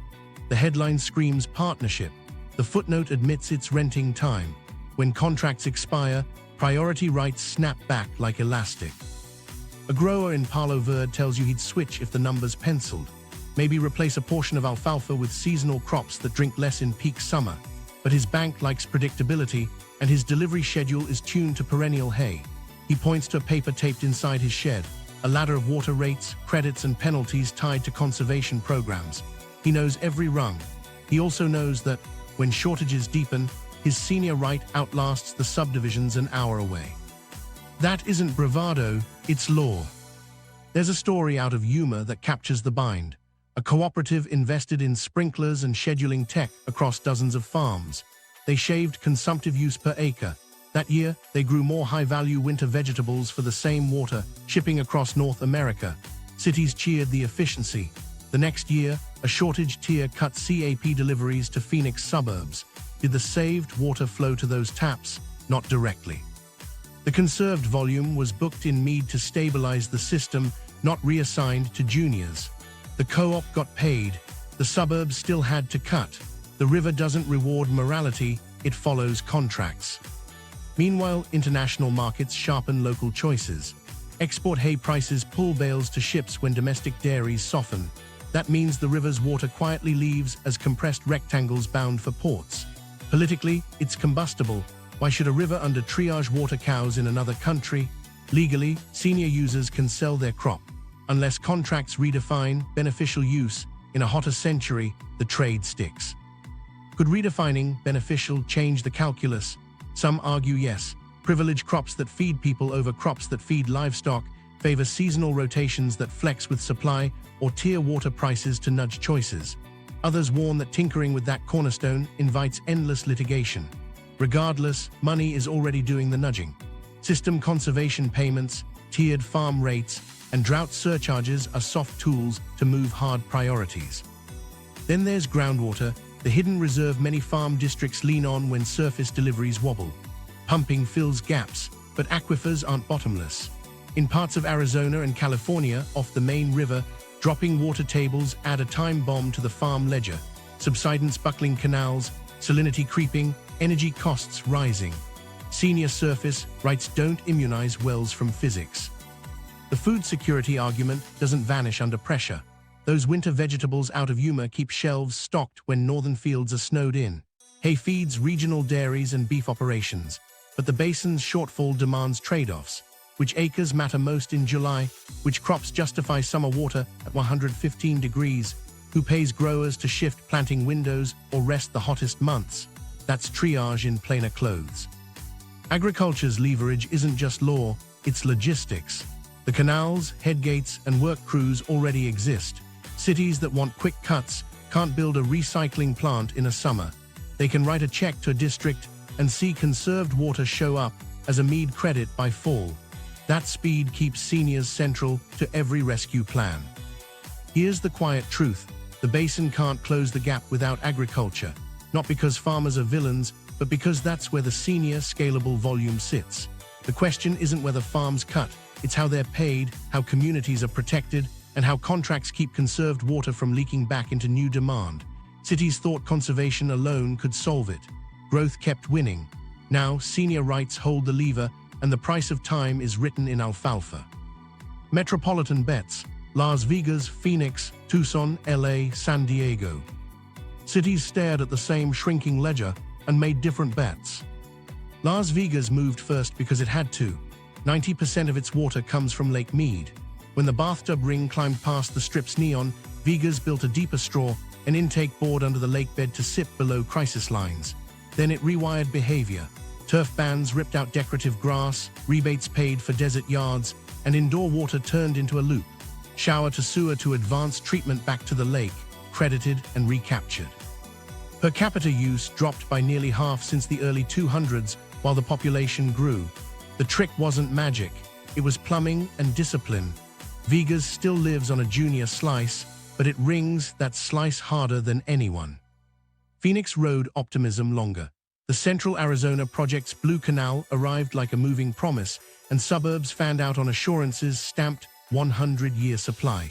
The headline screams partnership. The footnote admits it's renting time. When contracts expire, priority rights snap back like elastic. A grower in Palo Verde tells you he'd switch if the numbers penciled. Maybe replace a portion of alfalfa with seasonal crops that drink less in peak summer. But his bank likes predictability, and his delivery schedule is tuned to perennial hay. He points to a paper taped inside his shed, a ladder of water rates, credits, and penalties tied to conservation programs. He knows every rung. He also knows that, when shortages deepen, his senior right outlasts the subdivisions an hour away. That isn't bravado, it's law. There's a story out of Yuma that captures the bind. A cooperative invested in sprinklers and scheduling tech across dozens of farms. They shaved consumptive use per acre. That year, they grew more high-value winter vegetables for the same water, shipping across North America. Cities cheered the efficiency. The next year, a shortage tier cut CAP deliveries to Phoenix suburbs. Did the saved water flow to those taps? Not directly. The conserved volume was booked in Mead to stabilize the system, not reassigned to juniors. The co-op got paid. The suburbs still had to cut. The river doesn't reward morality, it follows contracts. Meanwhile, international markets sharpen local choices. Export hay prices pull bales to ships when domestic dairies soften. That means the river's water quietly leaves as compressed rectangles bound for ports. Politically, it's combustible. Why should a river under triage water cows in another country? Legally, senior users can sell their crop. Unless contracts redefine beneficial use, in a hotter century, the trade sticks. Could redefining beneficial change the calculus? Some argue yes. Privilege crops that feed people over crops that feed livestock, favor seasonal rotations that flex with supply, or tier water prices to nudge choices. Others warn that tinkering with that cornerstone invites endless litigation. Regardless, money is already doing the nudging. System conservation payments, tiered farm rates, and drought surcharges are soft tools to move hard priorities. Then there's groundwater, the hidden reserve many farm districts lean on when surface deliveries wobble. Pumping fills gaps, but aquifers aren't bottomless. In parts of Arizona and California, off the main river, dropping water tables add a time bomb to the farm ledger. Subsidence buckling canals, salinity creeping, energy costs rising. Senior surface rights don't immunize wells from physics. The food security argument doesn't vanish under pressure. Those winter vegetables out of humor keep shelves stocked when northern fields are snowed in. Hay feeds regional dairies and beef operations. But the basin's shortfall demands trade-offs. Which acres matter most in July? Which crops justify summer water at 115 degrees? Who pays growers to shift planting windows or rest the hottest months? That's triage in plainer clothes. Agriculture's leverage isn't just law, it's logistics. The canals, headgates, and work crews already exist. Cities that want quick cuts can't build a recycling plant in a summer. They can write a check to a district and see conserved water show up as a Mead credit by fall. That speed keeps seniors central to every rescue plan. Here's the quiet truth. The basin can't close the gap without agriculture, not because farmers are villains, but because that's where the senior scalable volume sits. The question isn't whether farms cut, it's how they're paid, how communities are protected, and how contracts keep conserved water from leaking back into new demand. Cities thought conservation alone could solve it. Growth kept winning. Now, senior rights hold the lever, and the price of time is written in Alfalfa. Metropolitan bets: Las Vegas, Phoenix, Tucson, LA, San Diego. Cities stared at the same shrinking ledger and made different bets. Las Vegas moved first because it had to. 90% of its water comes from Lake Mead. When the bathtub ring climbed past the strip's neon, Vegas built a deeper straw, an intake board under the lake bed to sit below crisis lines. Then it rewired behavior. Turf bans ripped out decorative grass, rebates paid for desert yards, and indoor water turned into a loop. Shower to sewer to advanced treatment back to the lake, credited and recaptured. Per capita use dropped by nearly half since the early 200s while the population grew. The trick wasn't magic, it was plumbing and discipline. Vegas still lives on a junior slice, but it rings that slice harder than anyone. Phoenix rode optimism longer. The Central Arizona Project's Blue Canal arrived like a moving promise, and suburbs fanned out on assurances stamped 100-year supply.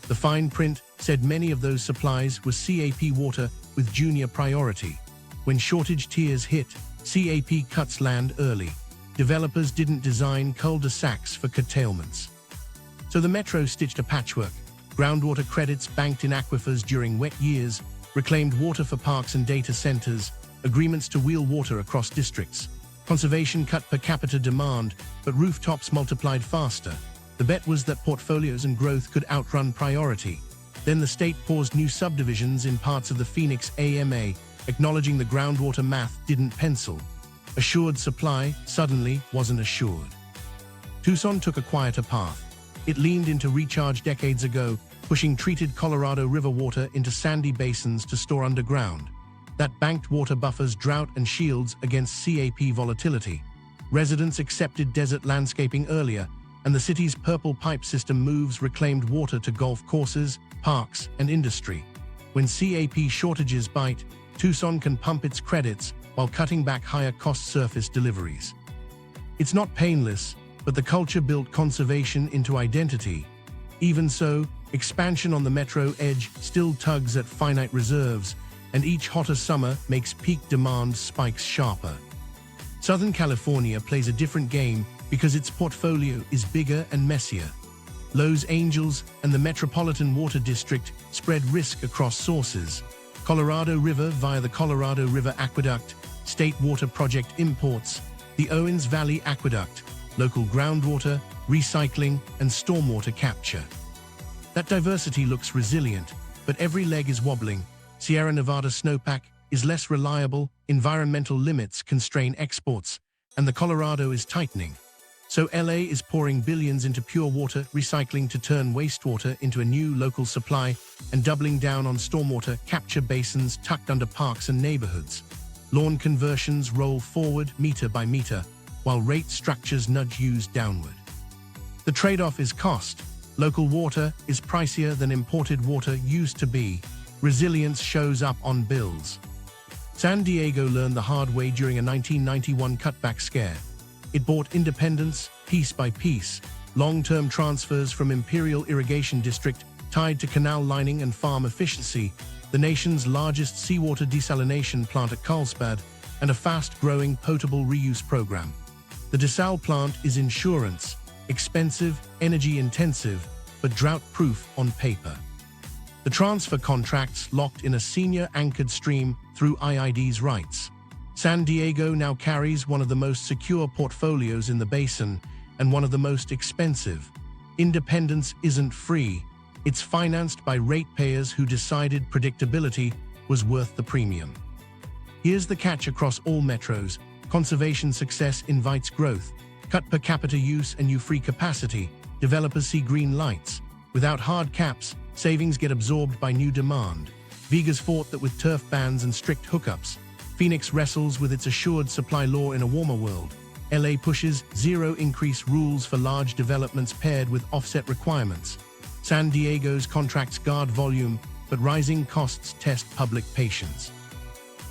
The fine print said many of those supplies were CAP water with junior priority. When shortage tiers hit, CAP cuts land early. Developers didn't design cul-de-sacs for curtailments. So the metro stitched a patchwork. Groundwater credits banked in aquifers during wet years, reclaimed water for parks and data centers, agreements to wheel water across districts. Conservation cut per capita demand, but rooftops multiplied faster. The bet was that portfolios and growth could outrun priority. Then the state paused new subdivisions in parts of the Phoenix AMA, acknowledging the groundwater math didn't pencil. Assured supply suddenly wasn't assured. Tucson took a quieter path. It leaned into recharge decades ago, pushing treated Colorado River water into sandy basins to store underground. That banked water buffers drought and shields against CAP volatility. Residents accepted desert landscaping earlier, and the city's purple pipe system moves reclaimed water to golf courses, parks, and industry. When CAP shortages bite, Tucson can pump its credits while cutting back higher-cost surface deliveries. It's not painless, but the culture built conservation into identity. Even so, expansion on the metro edge still tugs at finite reserves, and each hotter summer makes peak demand spikes sharper. Southern California plays a different game, Because its portfolio is bigger and messier. Los Angeles and the Metropolitan Water District spread risk across sources. Colorado River via the Colorado River Aqueduct, State Water Project imports, the Owens Valley Aqueduct, local groundwater, recycling, and stormwater capture. That diversity looks resilient, but every leg is wobbling. Sierra Nevada snowpack is less reliable, environmental limits constrain exports, and the Colorado is tightening. So LA is pouring billions into pure water recycling to turn wastewater into a new local supply and doubling down on stormwater capture basins tucked under parks and neighborhoods. Lawn conversions roll forward meter by meter, while rate structures nudge use downward. The trade-off is cost. Local water is pricier than imported water used to be. Resilience shows up on bills. San Diego learned the hard way during a 1991 cutback scare. It bought independence, piece by piece, long-term transfers from Imperial Irrigation District tied to canal lining and farm efficiency, the nation's largest seawater desalination plant at Carlsbad, and a fast-growing potable reuse program. The desal plant is insurance, expensive, energy-intensive, but drought-proof on paper. The transfer contracts locked in a senior-anchored stream through IID's rights. San Diego now carries one of the most secure portfolios in the basin and one of the most expensive. Independence isn't free. It's financed by ratepayers who decided predictability was worth the premium. Here's the catch across all metros. Conservation success invites growth. Cut per capita use and you free capacity. Developers see green lights. Without hard caps, savings get absorbed by new demand. Vegas fought that with turf bans and strict hookups. Phoenix wrestles with its assured supply law in a warmer world. LA pushes zero increase rules for large developments paired with offset requirements. San Diego's contracts guard volume, but rising costs test public patience.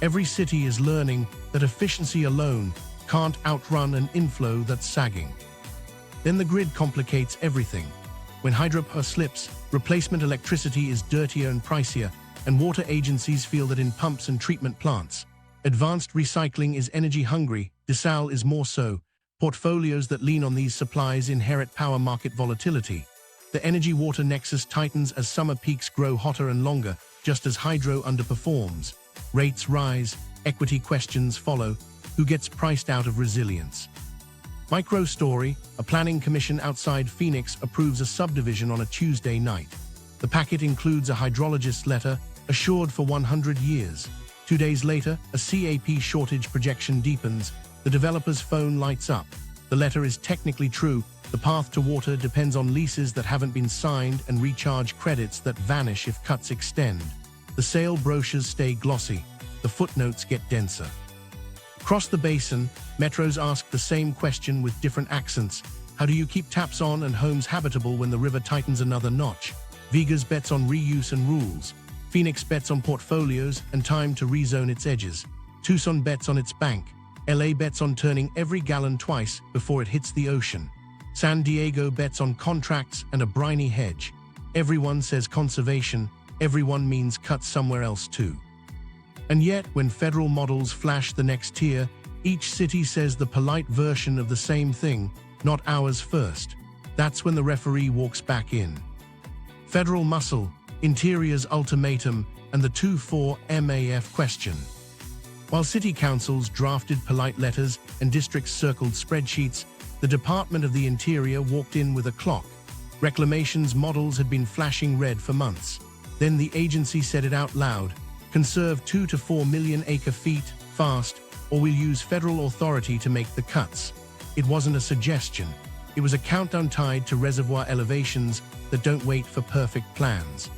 Every city is learning that efficiency alone can't outrun an inflow that's sagging. Then the grid complicates everything. When hydropower slips, replacement electricity is dirtier and pricier, and water agencies feel that in pumps and treatment plants. Advanced recycling is energy-hungry, desal is more so. Portfolios that lean on these supplies inherit power market volatility. The energy-water nexus tightens as summer peaks grow hotter and longer, just as hydro underperforms. Rates rise, equity questions follow. Who gets priced out of resilience? Micro story, a planning commission outside Phoenix approves a subdivision on a Tuesday night. The packet includes a hydrologist's letter, assured for 100 years. 2 days later, a CAP shortage projection deepens. The developer's phone lights up. The letter is technically true. The path to water depends on leases that haven't been signed and recharge credits that vanish if cuts extend. The sale brochures stay glossy. The footnotes get denser. Across the basin, metros ask the same question with different accents. How do you keep taps on and homes habitable when the river tightens another notch? Vegas bets on reuse and rules. Phoenix bets on portfolios and time to rezone its edges. Tucson bets on its bank. LA bets on turning every gallon twice before it hits the ocean. San Diego bets on contracts and a briny hedge. Everyone says conservation, everyone means cut somewhere else too. And yet, when federal models flash the next tier, each city says the polite version of the same thing, not ours first. That's when the referee walks back in. Federal muscle, Interior's ultimatum, and the 2-4 MAF question. While city councils drafted polite letters and districts circled spreadsheets, the Department of the Interior walked in with a clock. Reclamation's models had been flashing red for months. Then the agency said it out loud: conserve 2 to 4 million acre-feet, fast, or we'll use federal authority to make the cuts. It wasn't a suggestion. It was a countdown tied to reservoir elevations that don't wait for perfect plans.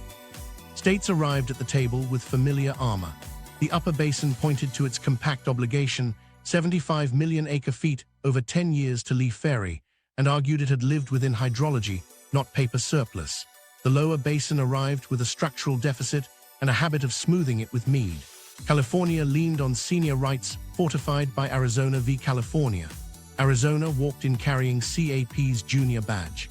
States arrived at the table with familiar armor. The upper basin pointed to its compact obligation, 75 million acre-feet over 10 years to Leaf Ferry, and argued it had lived within hydrology, not paper surplus. The lower basin arrived with a structural deficit and a habit of smoothing it with Mead. California leaned on senior rights fortified by Arizona v. California. Arizona walked in carrying CAP's junior badge.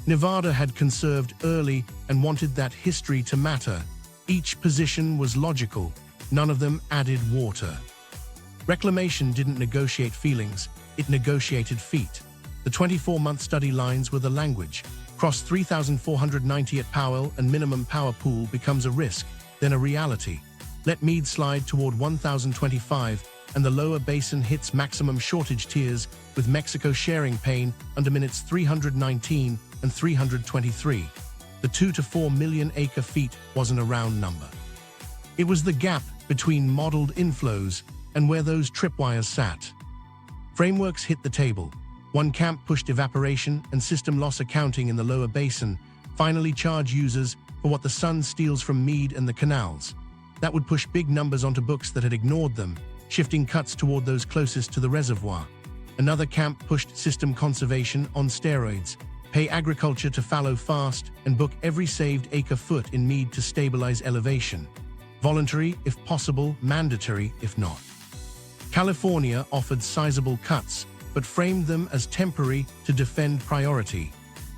Nevada had conserved early and wanted that history to matter. Each position was logical. None of them added water. Reclamation didn't negotiate feelings, it negotiated feet. The 24-month study lines were the language. Cross 3,490 at Powell and minimum power pool becomes a risk, then a reality. Let Mead slide toward 1,025 and the lower basin hits maximum shortage tiers with Mexico sharing pain under minutes 319 and 323. The 2 to 4 million acre-feet wasn't a round number. It was the gap between modeled inflows and where those tripwires sat. Frameworks hit the table. One camp pushed evaporation and system loss accounting in the lower basin, finally charge users for what the sun steals from Mead and the canals. That would push big numbers onto books that had ignored them, shifting cuts toward those closest to the reservoir. Another camp pushed system conservation on steroids, pay agriculture to fallow fast, and book every saved acre-foot in Mead to stabilize elevation. Voluntary, if possible, mandatory, if not. California offered sizable cuts, but framed them as temporary to defend priority.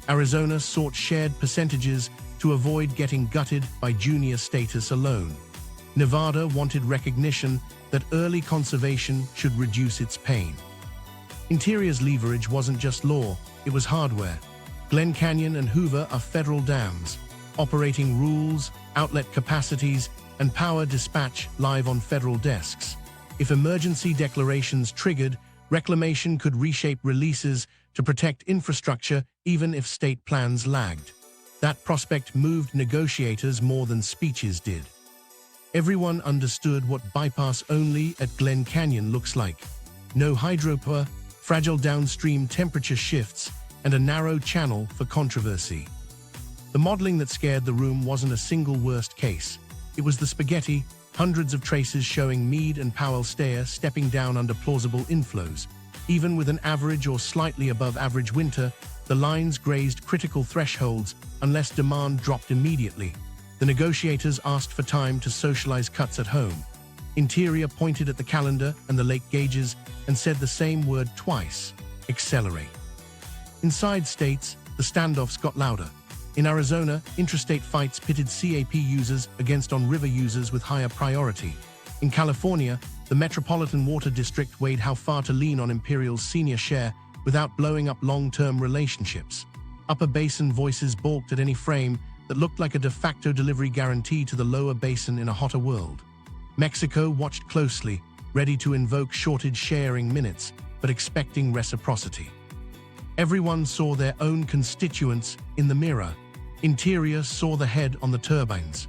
Arizona sought shared percentages to avoid getting gutted by junior status alone. Nevada wanted recognition that early conservation should reduce its pain. Interior's leverage wasn't just law, it was hardware. Glen Canyon and Hoover are federal dams, operating rules, outlet capacities, and power dispatch live on federal desks. If emergency declarations triggered, reclamation could reshape releases to protect infrastructure even if state plans lagged. That prospect moved negotiators more than speeches did. Everyone understood what bypass only at Glen Canyon looks like. No hydropower, fragile downstream temperature shifts, and a narrow channel for controversy. The modeling that scared the room wasn't a single worst case. It was the spaghetti, hundreds of traces showing Mead and Powell stepping down under plausible inflows. Even with an average or slightly above average winter, the lines grazed critical thresholds unless demand dropped immediately. The negotiators asked for time to socialize cuts at home. Interior pointed at the calendar and the lake gauges and said the same word twice: accelerate. Inside states, the standoffs got louder. In Arizona, intrastate fights pitted CAP users against on-river users with higher priority. In California, the Metropolitan Water District weighed how far to lean on Imperial's senior share without blowing up long-term relationships. Upper basin voices balked at any frame that looked like a de facto delivery guarantee to the lower basin in a hotter world. Mexico watched closely, ready to invoke shortage sharing minutes, but expecting reciprocity. Everyone saw their own constituents in the mirror. Interior saw the head on the turbines.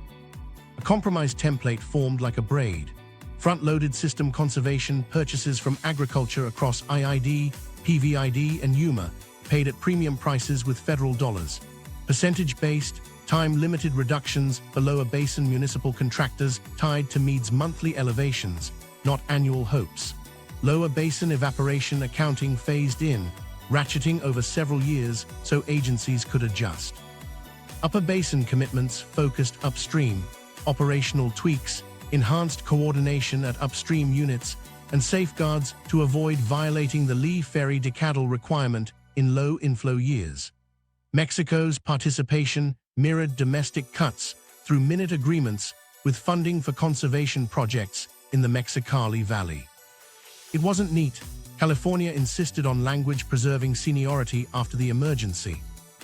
A compromise template formed like a braid. Front-loaded system conservation purchases from agriculture across IID, PVID, and UMA, paid at premium prices with federal dollars. Percentage-based, time-limited reductions for lower basin municipal contractors tied to Mead's monthly elevations, not annual hopes. Lower basin evaporation accounting phased in, ratcheting over several years so agencies could adjust. Upper basin commitments focused upstream, operational tweaks, enhanced coordination at upstream units, and safeguards to avoid violating the Lee Ferry decadal requirement in low inflow years. Mexico's participation mirrored domestic cuts through minute agreements with funding for conservation projects in the Mexicali Valley. It wasn't neat. California insisted on language-preserving seniority after the emergency.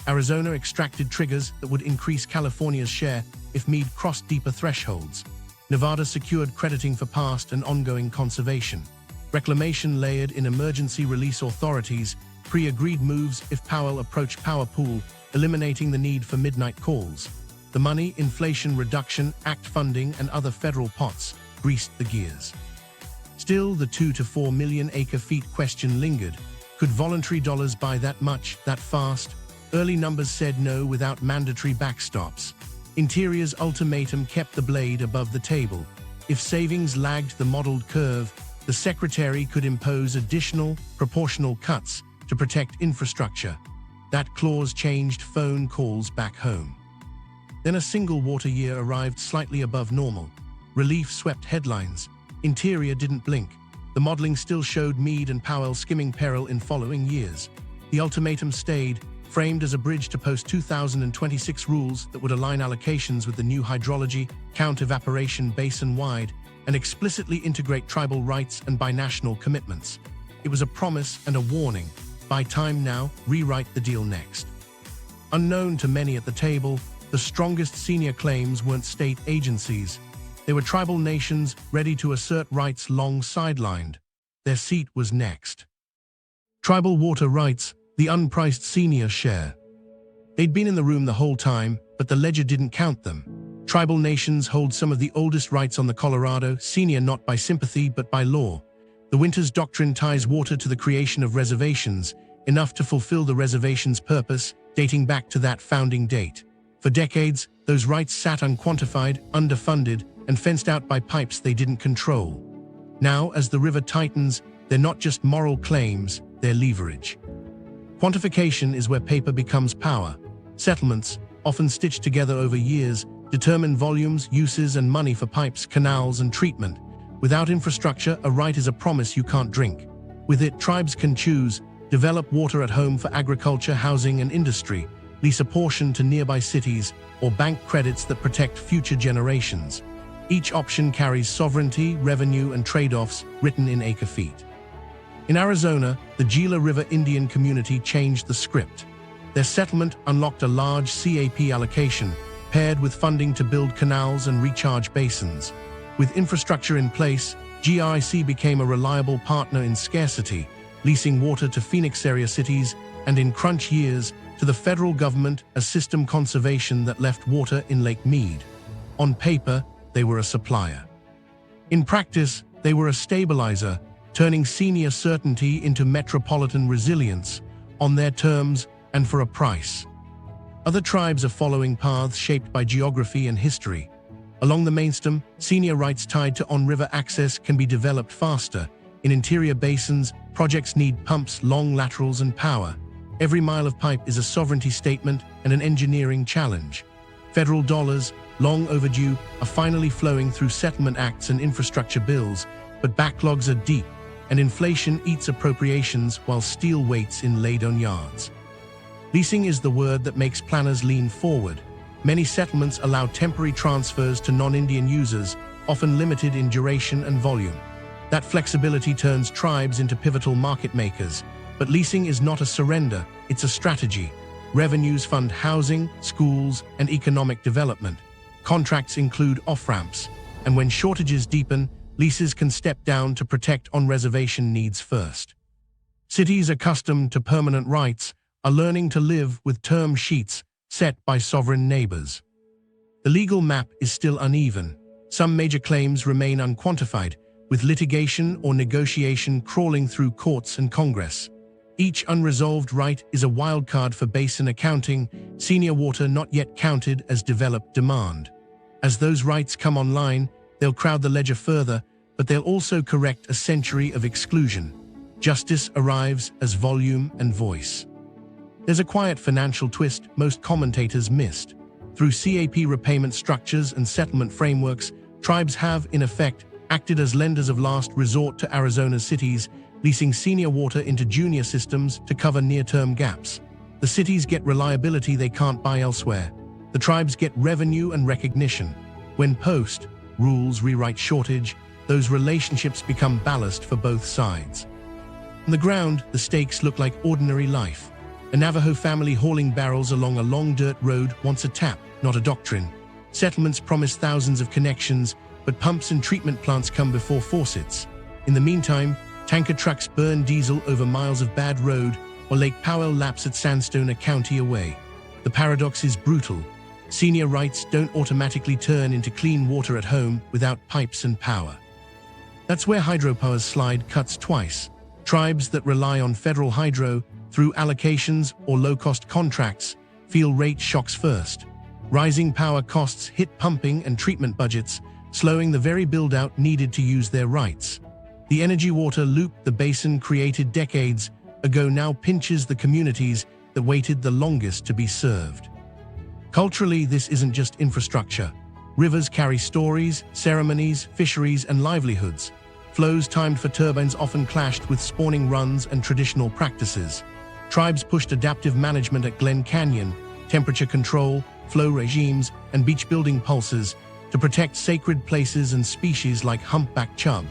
Arizona extracted triggers that would increase California's share if Mead crossed deeper thresholds. Nevada secured crediting for past and ongoing conservation. Reclamation layered in emergency release authorities, pre-agreed moves if Powell approached power pool, eliminating the need for midnight calls. The money, Inflation Reduction Act funding, and other federal pots greased the gears. Still, the 2 to 4 million acre-feet question lingered. Could voluntary dollars buy that much, that fast? Early numbers said no without mandatory backstops. Interior's ultimatum kept the blade above the table. If savings lagged the modeled curve, the Secretary could impose additional, proportional cuts to protect infrastructure. That clause changed phone calls back home. Then a single water year arrived slightly above normal. Relief swept headlines. Interior didn't blink. The modeling still showed Mead and Powell skimming peril in following years. The ultimatum stayed, framed as a bridge to post-2026 rules that would align allocations with the new hydrology, count evaporation basin-wide, and explicitly integrate tribal rights and binational commitments. It was a promise and a warning. buy time now, rewrite the deal next. Unknown to many at the table, the strongest senior claims weren't state agencies. They were tribal nations ready to assert rights long sidelined. Their seat was next. Tribal water rights, the unpriced senior share. They'd been in the room the whole time, but the ledger didn't count them. Tribal nations hold some of the oldest rights on the Colorado, senior not by sympathy but by law. The Winters Doctrine ties water to the creation of reservations, enough to fulfill the reservation's purpose, dating back to that founding date. For decades, those rights sat unquantified, underfunded, and fenced out by pipes they didn't control. Now, as the river tightens, they're not just moral claims, they're leverage. Quantification is where paper becomes power. Settlements, often stitched together over years, determine volumes, uses, and money for pipes, canals, and treatment. Without infrastructure, a right is a promise you can't drink. With it, tribes can choose, develop water at home for agriculture, housing, and industry, lease a portion to nearby cities, or bank credits that protect future generations. Each option carries sovereignty, revenue, and trade-offs written in acre-feet. In Arizona, the Gila River Indian community changed the script. Their settlement unlocked a large CAP allocation, paired with funding to build canals and recharge basins. With infrastructure in place, GIC became a reliable partner in scarcity, leasing water to Phoenix area cities, and in crunch years, to the federal government as system conservation that left water in Lake Mead. On paper, they were a supplier. In practice, they were a stabilizer, turning senior certainty into metropolitan resilience, on their terms and for a price. Other tribes are following paths shaped by geography and history. Along the mainstem, senior rights tied to on-river access can be developed faster. In interior basins, projects need pumps, long laterals, and power. Every mile of pipe is a sovereignty statement and an engineering challenge. Federal dollars, long overdue, are finally flowing through settlement acts and infrastructure bills, but backlogs are deep, and inflation eats appropriations while steel waits in laid-on yards. Leasing is the word that makes planners lean forward. Many settlements allow temporary transfers to non-Indian users, often limited in duration and volume. That flexibility turns tribes into pivotal market makers. But leasing is not a surrender, it's a strategy. Revenues fund housing, schools, and economic development. Contracts include off-ramps, and when shortages deepen, leases can step down to protect on-reservation needs first. Cities accustomed to permanent rights are learning to live with term sheets set by sovereign neighbors. The legal map is still uneven. Some major claims remain unquantified, with litigation or negotiation crawling through courts and Congress. Each unresolved right is a wildcard for basin accounting, senior water not yet counted as developed demand. As those rights come online, they'll crowd the ledger further, but they'll also correct a century of exclusion. Justice arrives as volume and voice. There's a quiet financial twist most commentators missed. Through CAP repayment structures and settlement frameworks, tribes have, in effect, acted as lenders of last resort to Arizona's cities, leasing senior water into junior systems to cover near-term gaps. The cities get reliability they can't buy elsewhere. The tribes get revenue and recognition. When post-rules rewrite shortage, those relationships become ballast for both sides. On the ground, the stakes look like ordinary life. A Navajo family hauling barrels along a long dirt road wants a tap, not a doctrine. Settlements promise thousands of connections, but pumps and treatment plants come before faucets. In the meantime, tanker trucks burn diesel over miles of bad road, while Lake Powell laps at Sandstone a county away. The paradox is brutal. Senior rights don't automatically turn into clean water at home without pipes and power. That's where Hydropower's slide cuts twice. Tribes that rely on federal hydro, through allocations or low-cost contracts, feel rate shocks first. Rising power costs hit pumping and treatment budgets, slowing the very build-out needed to use their rights. The energy water loop the basin created decades ago now pinches the communities that waited the longest to be served. Culturally, this isn't just infrastructure. Rivers carry stories, ceremonies, fisheries, and livelihoods. Flows timed for turbines often clashed with spawning runs and traditional practices. Tribes pushed adaptive management at Glen Canyon, temperature control, flow regimes, and beach building pulses to protect sacred places and species like humpback chub.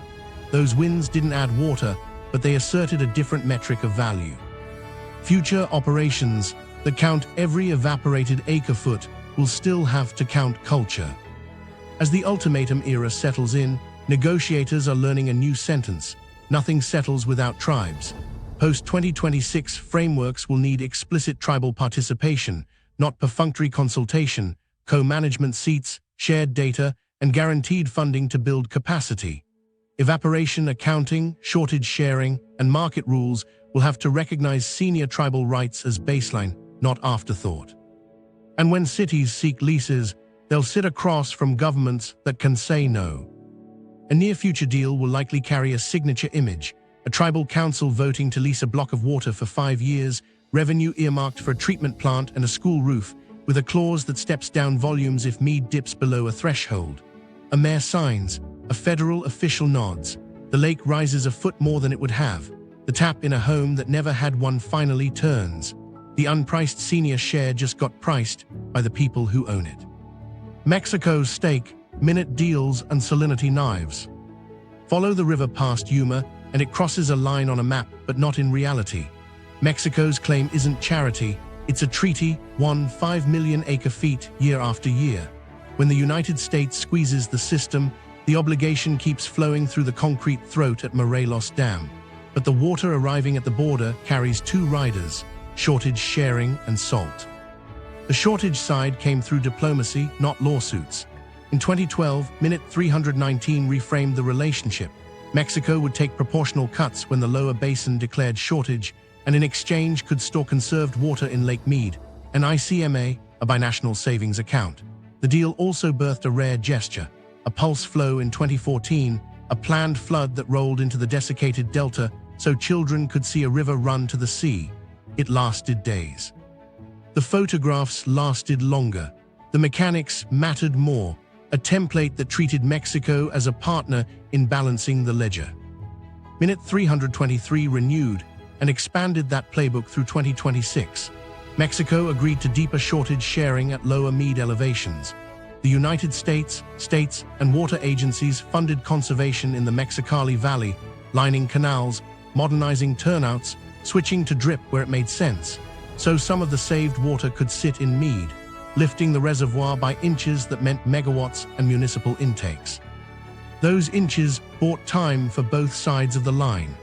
Those winds didn't add water, but they asserted a different metric of value. Future operations that count every evaporated acre-foot will still have to count culture. As the ultimatum era settles in, negotiators are learning a new sentence: nothing settles without tribes. Post-2026 frameworks will need explicit tribal participation, not perfunctory consultation, co-management seats, shared data, and guaranteed funding to build capacity. Evaporation accounting, shortage sharing, and market rules will have to recognize senior tribal rights as baseline, not afterthought. And when cities seek leases, they'll sit across from governments that can say no. A near-future deal will likely carry a signature image: a tribal council voting to lease a block of water for 5 years, revenue earmarked for a treatment plant and a school roof, with a clause that steps down volumes if Mead dips below a threshold. A mayor signs, a federal official nods. The lake rises a foot more than it would have. The tap in a home that never had one finally turns. The unpriced senior share just got priced by the people who own it. Mexico's stake, minute deals and salinity knives. Follow the river past Yuma, and it crosses a line on a map, but not in reality. Mexico's claim isn't charity, it's a treaty, 5 million acre-feet year after year. When the United States squeezes the system, the obligation keeps flowing through the concrete throat at Morelos Dam. But the water arriving at the border carries 2 riders: shortage sharing and salt. The shortage side came through diplomacy, not lawsuits. In 2012, Minute 319 reframed the relationship. Mexico would take proportional cuts when the lower basin declared shortage, and in exchange could store conserved water in Lake Mead, an ICMA, a binational savings account. The deal also birthed a rare gesture: a pulse flow in 2014, a planned flood that rolled into the desiccated delta so children could see a river run to the sea. It lasted days. The photographs lasted longer. The mechanics mattered more, a template that treated Mexico as a partner in balancing the ledger. Minute 323 renewed and expanded that playbook through 2026. Mexico agreed to deeper shortage sharing at lower Mead elevations. The United States, states, and water agencies funded conservation in the Mexicali Valley, lining canals, modernizing turnouts, switching to drip where it made sense, so some of the saved water could sit in Mead, lifting the reservoir by inches that meant megawatts and municipal intakes. Those inches bought time for both sides of the line.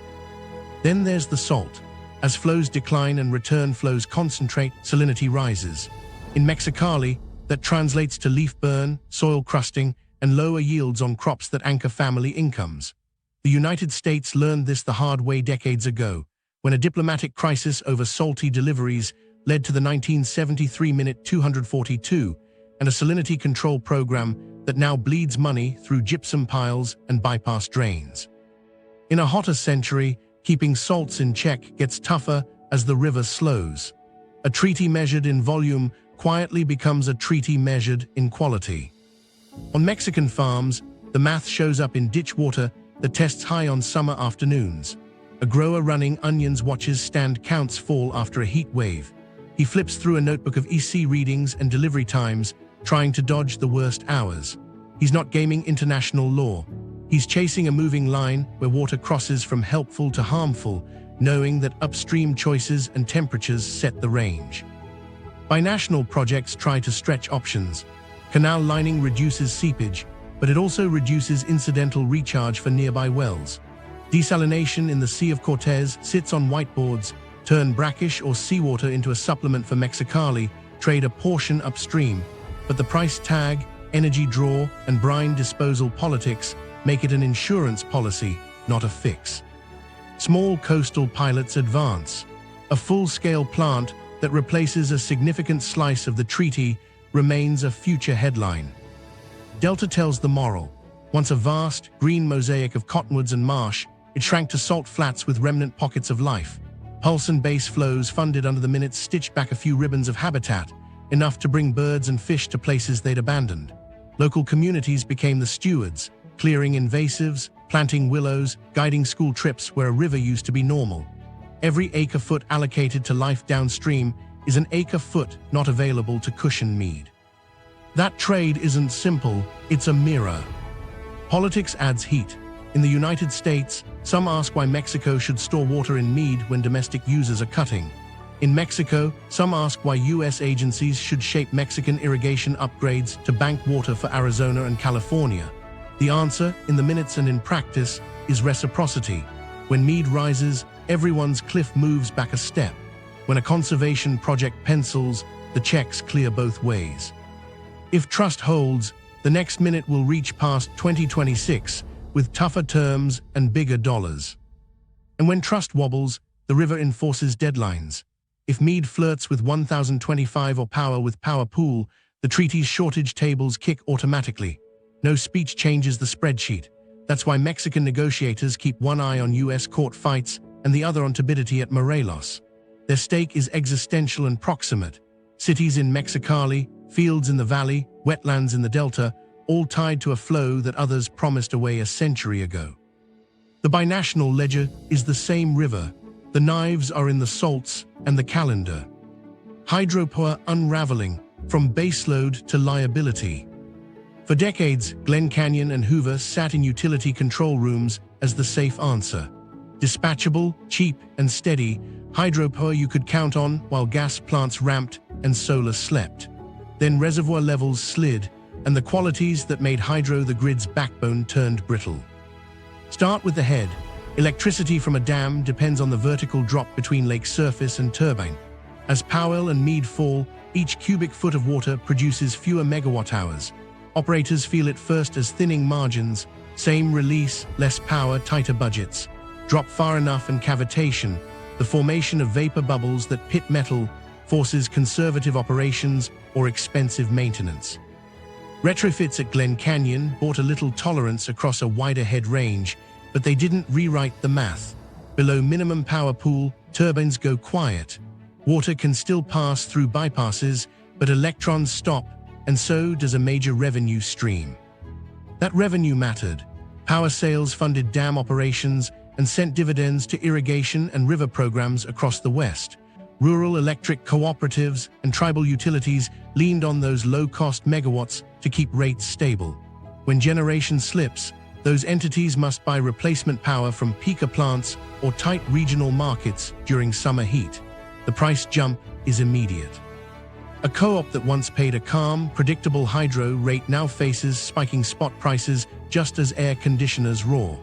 Then there's the salt. As flows decline and return flows concentrate, salinity rises. In Mexicali, that translates to leaf burn, soil crusting, and lower yields on crops that anchor family incomes. The United States learned this the hard way decades ago, when a diplomatic crisis over salty deliveries led to the 1973 Minute 242 and a salinity control program that now bleeds money through gypsum piles and bypass drains. In a hotter century, keeping salts in check gets tougher as the river slows. A treaty measured in volume quietly becomes a treaty measured in quality. On Mexican farms, the math shows up in ditch water that tests high on summer afternoons. A grower running onions watches stand counts fall after a heat wave. He flips through a notebook of EC readings and delivery times, trying to dodge the worst hours. He's not gaming international law. He's chasing a moving line where water crosses from helpful to harmful, knowing that upstream choices and temperatures set the range. Binational projects try to stretch options. Canal lining reduces seepage, but it also reduces incidental recharge for nearby wells. Desalination in the Sea of Cortez sits on whiteboards: turn brackish or seawater into a supplement for Mexicali, trade a portion upstream. But the price tag, energy draw, and brine disposal politics make it an insurance policy, not a fix. Small coastal pilots advance. A full-scale plant that replaces a significant slice of the treaty remains a future headline. Delta tells the moral. Once a vast, green mosaic of cottonwoods and marsh, it shrank to salt flats with remnant pockets of life. Pulse and base flows funded under the Minutes stitched back a few ribbons of habitat, enough to bring birds and fish to places they'd abandoned. Local communities became the stewards, clearing invasives, planting willows, guiding school trips where a river used to be normal. Every acre-foot allocated to life downstream is an acre-foot not available to cushion Mead. That trade isn't simple, it's a mirror. Politics adds heat. In the United States, some ask why Mexico should store water in Mead when domestic users are cutting. In Mexico, some ask why U.S. agencies should shape Mexican irrigation upgrades to bank water for Arizona and California. The answer, in the minutes and in practice, is reciprocity. When Mead rises, everyone's cliff moves back a step. When a conservation project pencils, the checks clear both ways. If trust holds, the next minute will reach past 2026 with tougher terms and bigger dollars. And when trust wobbles, the river enforces deadlines. If Mead flirts with 1025 or Powell with Power Pool, the treaty's shortage tables kick automatically. No speech changes the spreadsheet. That's why Mexican negotiators keep one eye on U.S. court fights and the other on turbidity at Morelos. Their stake is existential and proximate. Cities in Mexicali, fields in the valley, wetlands in the delta, all tied to a flow that others promised away a century ago. The binational ledger is the same river. The knives are in the salts and the calendar. Hydropower unraveling from baseload to liability. For decades, Glen Canyon and Hoover sat in utility control rooms as the safe answer. Dispatchable, cheap, and steady, hydropower you could count on while gas plants ramped and solar slept. Then reservoir levels slid, and the qualities that made hydro the grid's backbone turned brittle. Start with the head. Electricity from a dam depends on the vertical drop between lake surface and turbine. As Powell and Mead fall, each cubic foot of water produces fewer megawatt hours. Operators feel it first as thinning margins, same release, less power, tighter budgets. Drop far enough and cavitation, the formation of vapor bubbles that pit metal, forces conservative operations or expensive maintenance. Retrofits at Glen Canyon brought a little tolerance across a wider head range, but they didn't rewrite the math. Below minimum power pool, turbines go quiet. Water can still pass through bypasses, but electrons stop, and so does a major revenue stream. That revenue mattered. Power sales funded dam operations and sent dividends to irrigation and river programs across the West. Rural electric cooperatives and tribal utilities leaned on those low-cost megawatts to keep rates stable. When generation slips, those entities must buy replacement power from peaker plants or tight regional markets during summer heat. The price jump is immediate. A co-op that once paid a calm, predictable hydro rate now faces spiking spot prices just as air conditioners roar.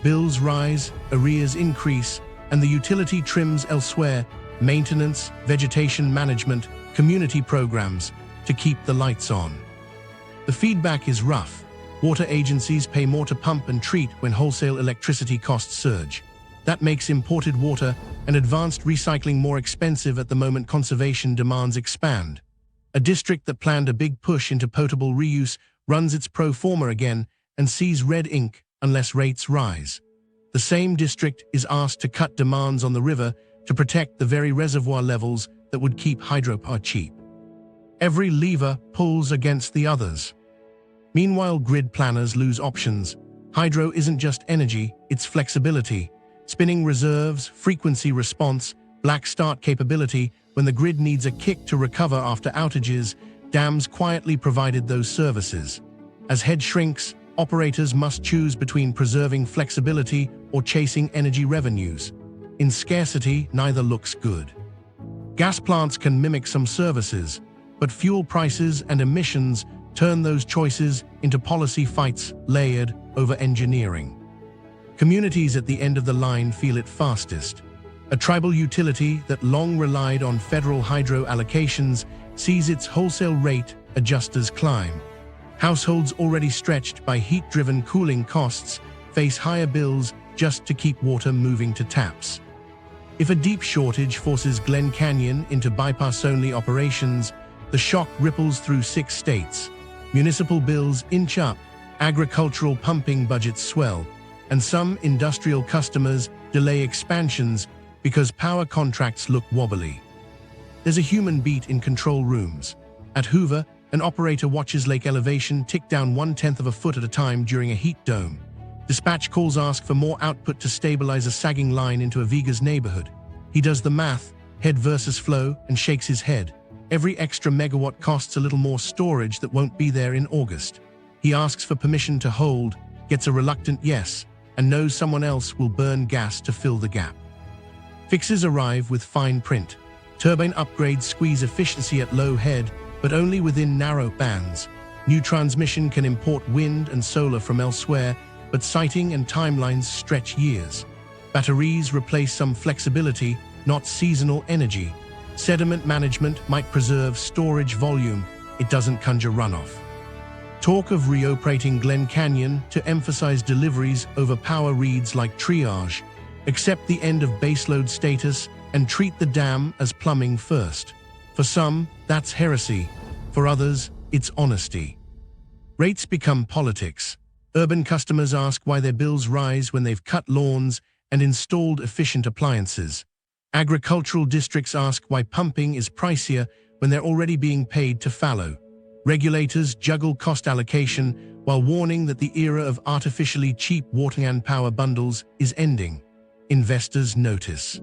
Bills rise, arrears increase, and the utility trims elsewhere: maintenance, vegetation management, community programs to keep the lights on. The feedback is rough. Water agencies pay more to pump and treat when wholesale electricity costs surge. That makes imported water and advanced recycling more expensive at the moment conservation demands expand. A district that planned a big push into potable reuse runs its pro forma again and sees red ink unless rates rise. The same district is asked to cut demands on the river to protect the very reservoir levels that would keep hydropower cheap. Every lever pulls against the others. Meanwhile, grid planners lose options. Hydro isn't just energy, it's flexibility. Spinning reserves, frequency response, black start capability. When the grid needs a kick to recover after outages, dams quietly provided those services. As head shrinks, operators must choose between preserving flexibility or chasing energy revenues. In scarcity, neither looks good. Gas plants can mimic some services, but fuel prices and emissions turn those choices into policy fights layered over engineering. Communities at the end of the line feel it fastest. A tribal utility that long relied on federal hydro allocations sees its wholesale rate adjusters climb. Households already stretched by heat-driven cooling costs face higher bills just to keep water moving to taps. If a deep shortage forces Glen Canyon into bypass-only operations, the shock ripples through 6 states. Municipal bills inch up, agricultural pumping budgets swell, and some industrial customers delay expansions because power contracts look wobbly. There's a human beat in control rooms. At Hoover, an operator watches lake elevation tick down 1/10 of a foot at a time during a heat dome. Dispatch calls ask for more output to stabilize a sagging line into a Vegas neighborhood. He does the math, head versus flow, and shakes his head. Every extra megawatt costs a little more storage that won't be there in August. He asks for permission to hold, gets a reluctant yes, and knows someone else will burn gas to fill the gap. Fixes arrive with fine print. Turbine upgrades squeeze efficiency at low head, but only within narrow bands. New transmission can import wind and solar from elsewhere, but siting and timelines stretch years. Batteries replace some flexibility, not seasonal energy. Sediment management might preserve storage volume, it doesn't conjure runoff. Talk of reoperating Glen Canyon to emphasize deliveries over power reads like triage, accept the end of baseload status and treat the dam as plumbing first. For some, that's heresy. For others, it's honesty. Rates become politics. Urban customers ask why their bills rise when they've cut lawns and installed efficient appliances. Agricultural districts ask why pumping is pricier when they're already being paid to fallow. Regulators juggle cost allocation while warning that the era of artificially cheap water and power bundles is ending. Investors notice.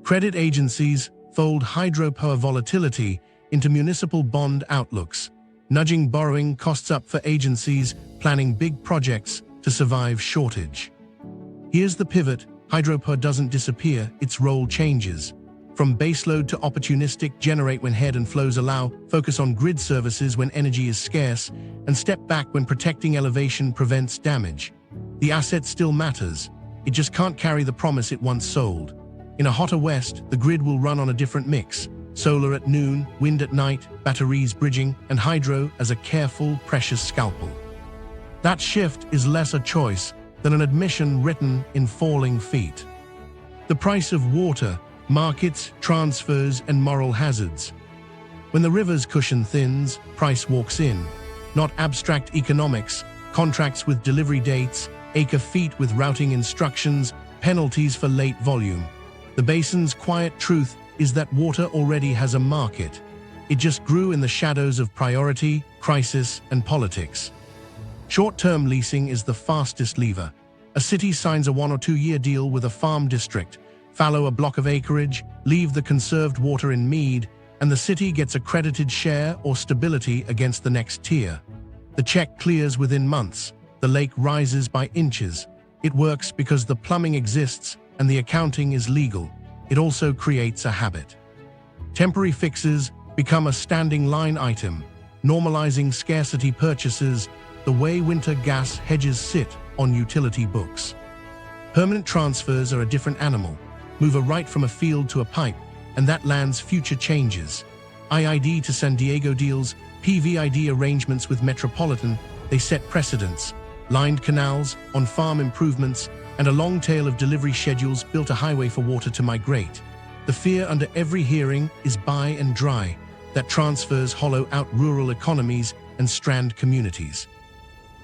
Credit agencies fold hydropower volatility into municipal bond outlooks, nudging borrowing costs up for agencies planning big projects to survive shortage. Here's the pivot: hydropower doesn't disappear, its role changes. From baseload to opportunistic, generate when head and flows allow, focus on grid services when energy is scarce, and step back when protecting elevation prevents damage. The asset still matters, it just can't carry the promise it once sold. In a hotter west, the grid will run on a different mix: solar at noon, wind at night, batteries bridging, and hydro as a careful, precious scalpel. That shift is less a choice than an admission written in falling feet. The price of water, markets, transfers, and moral hazards. When the river's cushion thins, price walks in. Not abstract economics, contracts with delivery dates, acre-feet with routing instructions, penalties for late volume. The basin's quiet truth is that water already has a market. It just grew in the shadows of priority, crisis, and politics. Short-term leasing is the fastest lever. A city signs a 1 or 2 year deal with a farm district, fallow a block of acreage, leave the conserved water in Mead, and the city gets a credited share or stability against the next tier. The check clears within months. The lake rises by inches. It works because the plumbing exists and the accounting is legal. It also creates a habit. Temporary fixes become a standing line item, normalizing scarcity purchases the way winter gas hedges sit on utility books. Permanent transfers are a different animal. Move a right from a field to a pipe, and that land's future changes. IID to San Diego deals, PVID arrangements with Metropolitan, they set precedents. Lined canals, on-farm improvements, and a long tail of delivery schedules built a highway for water to migrate. The fear under every hearing is buy and dry, that transfers hollow out rural economies and strand communities.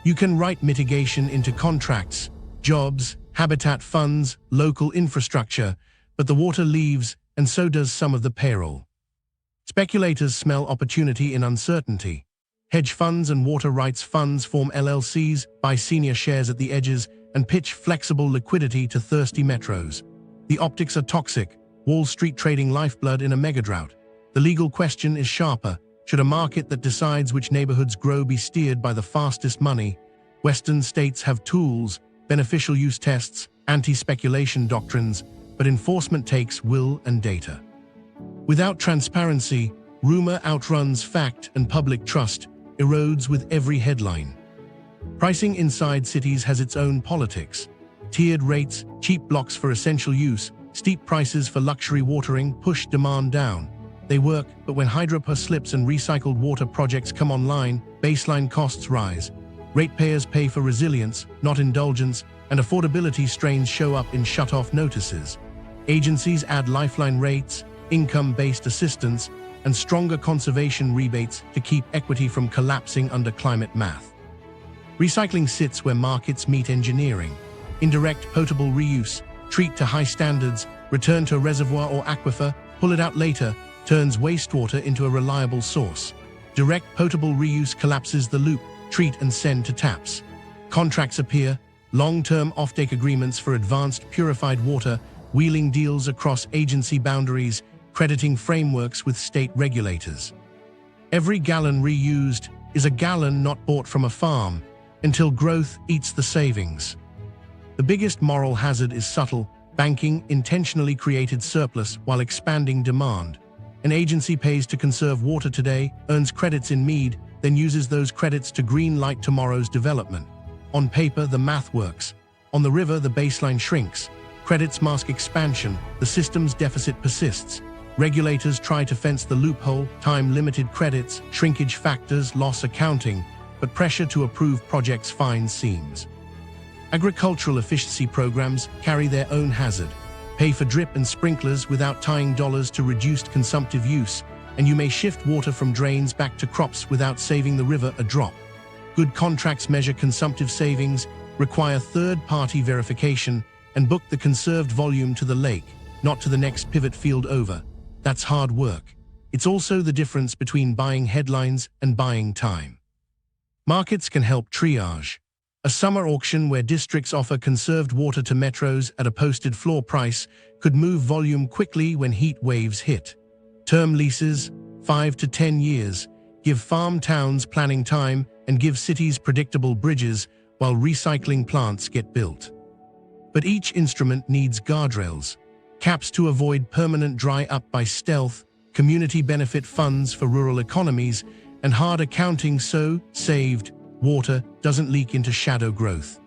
You can write mitigation into contracts, jobs, habitat funds, local infrastructure, but the water leaves, and so does some of the payroll. Speculators smell opportunity in uncertainty. Hedge funds and water rights funds form LLCs, buy senior shares at the edges, and pitch flexible liquidity to thirsty metros. The optics are toxic, Wall Street trading lifeblood in a megadrought. The legal question is sharper. Should a market that decides which neighborhoods grow be steered by the fastest money? Western states have tools, beneficial use tests, anti-speculation doctrines, but enforcement takes will and data. Without transparency, rumor outruns fact and public trust erodes with every headline. Pricing inside cities has its own politics. Tiered rates, cheap blocks for essential use, steep prices for luxury watering push demand down. They work, but when hydropower slips and recycled water projects come online, baseline costs rise. Ratepayers pay for resilience, not indulgence, and affordability strains show up in shut-off notices. Agencies add lifeline rates, income-based assistance, and stronger conservation rebates to keep equity from collapsing under climate math. Recycling sits where markets meet engineering. Indirect potable reuse, treat to high standards, return to a reservoir or aquifer, pull it out later, turns wastewater into a reliable source. Direct potable reuse collapses the loop, treat and send to taps. Contracts appear, long-term offtake agreements for advanced purified water, wheeling deals across agency boundaries, crediting frameworks with state regulators. Every gallon reused is a gallon not bought from a farm, until growth eats the savings. The biggest moral hazard is subtle: banking intentionally created surplus while expanding demand. An agency pays to conserve water today, earns credits in Mead, then uses those credits to green light tomorrow's development. On paper, the math works. On the river, the baseline shrinks. Credits mask expansion, the system's deficit persists. Regulators try to fence the loophole, time-limited credits, shrinkage factors, loss accounting, but pressure to approve projects finds seams. Agricultural efficiency programs carry their own hazard. Pay for drip and sprinklers without tying dollars to reduced consumptive use, and you may shift water from drains back to crops without saving the river a drop. Good contracts measure consumptive savings, require third-party verification, and book the conserved volume to the lake, not to the next pivot field over. That's hard work. It's also the difference between buying headlines and buying time. Markets can help triage. A summer auction where districts offer conserved water to metros at a posted floor price could move volume quickly when heat waves hit. Term leases, 5 to 10 years, give farm towns planning time and give cities predictable bridges while recycling plants get built. But each instrument needs guardrails. Caps to avoid permanent dry up by stealth, community benefit funds for rural economies, and hard accounting so saved water doesn't leak into shadow growth.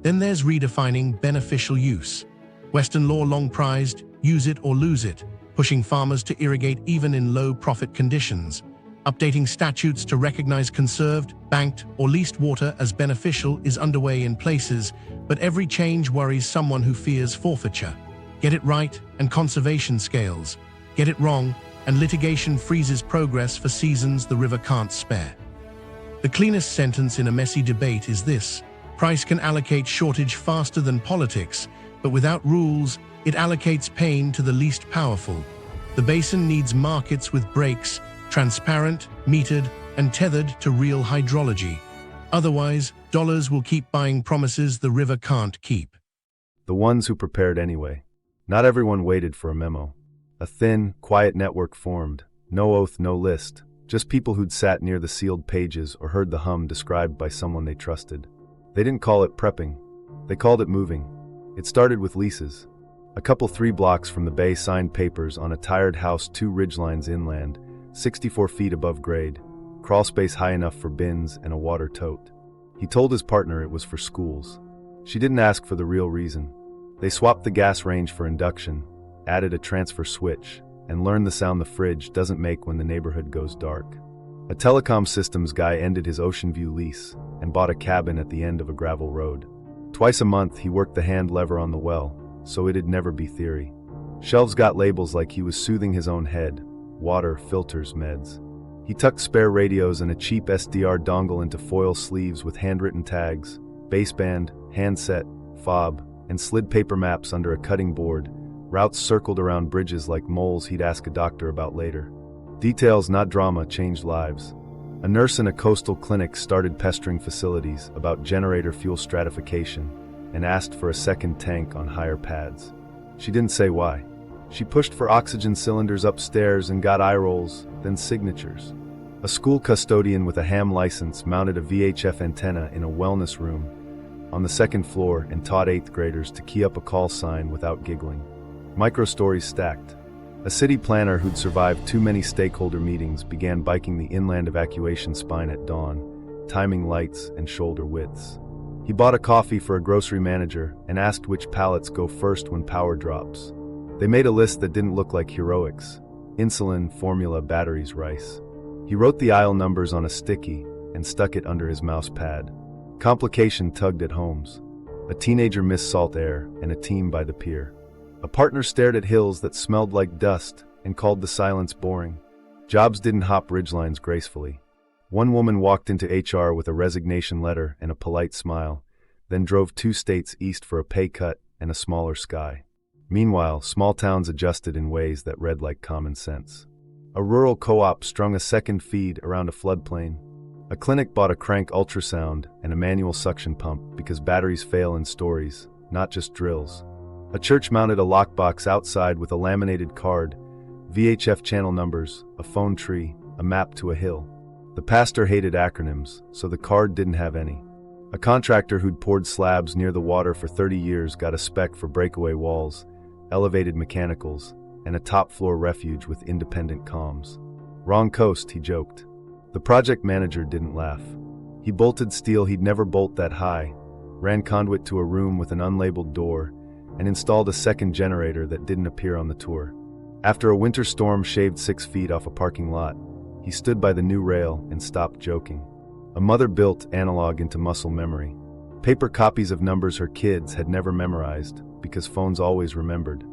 Then there's redefining beneficial use. Western law long prized, use it or lose it, pushing farmers to irrigate even in low-profit conditions. Updating statutes to recognize conserved, banked, or leased water as beneficial is underway in places, but every change worries someone who fears forfeiture. Get it right, and conservation scales. Get it wrong, and litigation freezes progress for seasons the river can't spare. The cleanest sentence in a messy debate is this: price can allocate shortage faster than politics, but without rules, it allocates pain to the least powerful. The basin needs markets with brakes, transparent, metered, and tethered to real hydrology. Otherwise, dollars will keep buying promises the river can't keep. The ones who prepared anyway. Not everyone waited for a memo. A thin, quiet network formed. No oath, no list. Just people who'd sat near the sealed pages or heard the hum described by someone they trusted. They didn't call it prepping. They called it moving. It started with leases. A couple 3 blocks from the bay signed papers on a tired house 2 ridgelines inland, 64 feet above grade, crawl space high enough for bins and a water tote. He told his partner it was for schools. She didn't ask for the real reason. They swapped the gas range for induction, added a transfer switch, and learned the sound the fridge doesn't make when the neighborhood goes dark. A telecom systems guy ended his Ocean View lease and bought a cabin at the end of a gravel road. Twice a month he worked the hand lever on the well, so it'd never be theory. Shelves got labels like he was soothing his own head: water, filters, meds. He tucked spare radios and a cheap SDR dongle into foil sleeves with handwritten tags, baseband, handset, fob, and slid paper maps under a cutting board. Routes circled around bridges like moles he'd ask a doctor about later. Details, not drama, changed lives. A nurse in a coastal clinic started pestering facilities about generator fuel stratification and asked for a second tank on higher pads. She didn't say why. She pushed for oxygen cylinders upstairs and got eye rolls, then signatures. A school custodian with a ham license mounted a VHF antenna in a wellness room on the 2nd floor and taught 8th graders to key up a call sign without giggling. Micro-stories stacked. A city planner who'd survived too many stakeholder meetings began biking the inland evacuation spine at dawn, timing lights and shoulder widths. He bought a coffee for a grocery manager and asked which pallets go first when power drops. They made a list that didn't look like heroics: insulin, formula, batteries, rice. He wrote the aisle numbers on a sticky and stuck it under his mouse pad. Complication tugged at homes. A teenager missed salt air and a team by the pier. A partner stared at hills that smelled like dust and called the silence boring. Jobs didn't hop ridgelines gracefully. One woman walked into HR with a resignation letter and a polite smile, then drove 2 states east for a pay cut and a smaller sky. Meanwhile, small towns adjusted in ways that read like common sense. A rural co-op strung a second feed around a floodplain. A clinic bought a crank ultrasound and a manual suction pump because batteries fail in stories, not just drills. A church mounted a lockbox outside with a laminated card, VHF channel numbers, a phone tree, a map to a hill. The pastor hated acronyms, so the card didn't have any. A contractor who'd poured slabs near the water for 30 years got a spec for breakaway walls, elevated mechanicals, and a top-floor refuge with independent comms. Wrong coast, he joked. The project manager didn't laugh. He bolted steel he'd never bolt that high, ran conduit to a room with an unlabeled door, and installed a second generator that didn't appear on the tour. After a winter storm shaved 6 feet off a parking lot, he stood by the new rail and stopped joking. A mother built analog into muscle memory. Paper copies of numbers her kids had never memorized, because phones always remembered.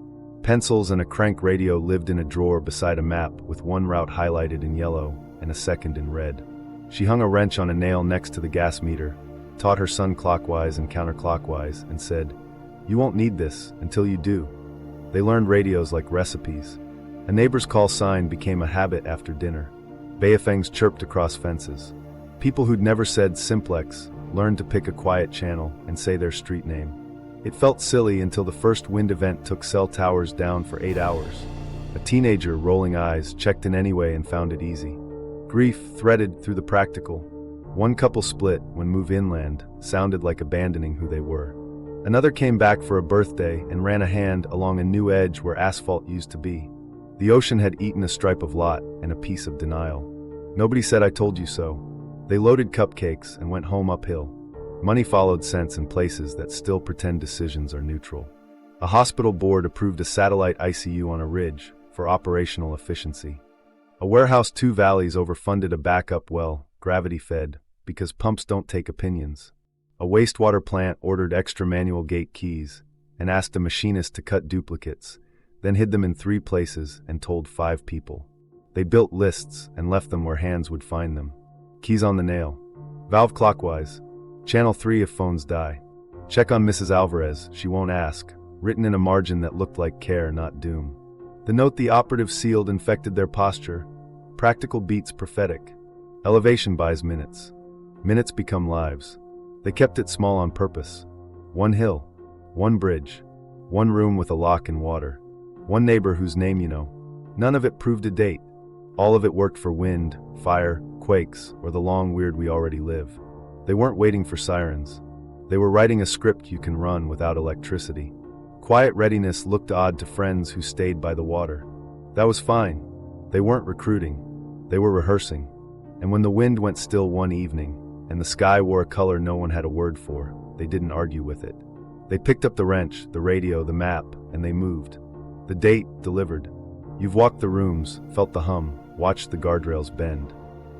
Pencils and a crank radio lived in a drawer beside a map with one route highlighted in yellow and a second in red. She hung a wrench on a nail next to the gas meter, taught her son clockwise and counterclockwise, and said, "You won't need this until you do." They learned radios like recipes. A neighbor's call sign became a habit after dinner. Bayafengs chirped across fences. People who'd never said simplex learned to pick a quiet channel and say their street name. It felt silly until the first wind event took cell towers down for 8 hours. A teenager, rolling eyes, checked in anyway and found it easy. Grief threaded through the practical. One couple split when move inland sounded like abandoning who they were. Another came back for a birthday and ran a hand along a new edge where asphalt used to be. The ocean had eaten a stripe of lot and a piece of denial. Nobody said "I told you so." They loaded cupcakes and went home uphill. Money followed sense in places that still pretend decisions are neutral. A hospital board approved a satellite ICU on a ridge for operational efficiency. A warehouse 2 valleys overfunded a backup well, gravity-fed, because pumps don't take opinions. A wastewater plant ordered extra manual gate keys and asked a machinist to cut duplicates, then hid them in 3 places and told 5 people. They built lists and left them where hands would find them. Keys on the nail. Valve clockwise. Channel 3 if phones die. Check on Mrs. Alvarez, she won't ask, written in a margin that looked like care, not doom. The note the operative sealed infected their posture. Practical beats prophetic. Elevation buys minutes. Minutes become lives. They kept it small on purpose. 1 hill. 1 bridge. 1 room with a lock and water. 1 neighbor whose name you know. None of it proved a date. All of it worked for wind, fire, quakes, or the long weird we already live. They weren't waiting for sirens. They were writing a script you can run without electricity. Quiet readiness looked odd to friends who stayed by the water. That was fine. They weren't recruiting. They were rehearsing. And when the wind went still one evening, and the sky wore a color no one had a word for, they didn't argue with it. They picked up the wrench, the radio, the map, and they moved. The date delivered. You've walked the rooms, felt the hum, watched the guardrails bend.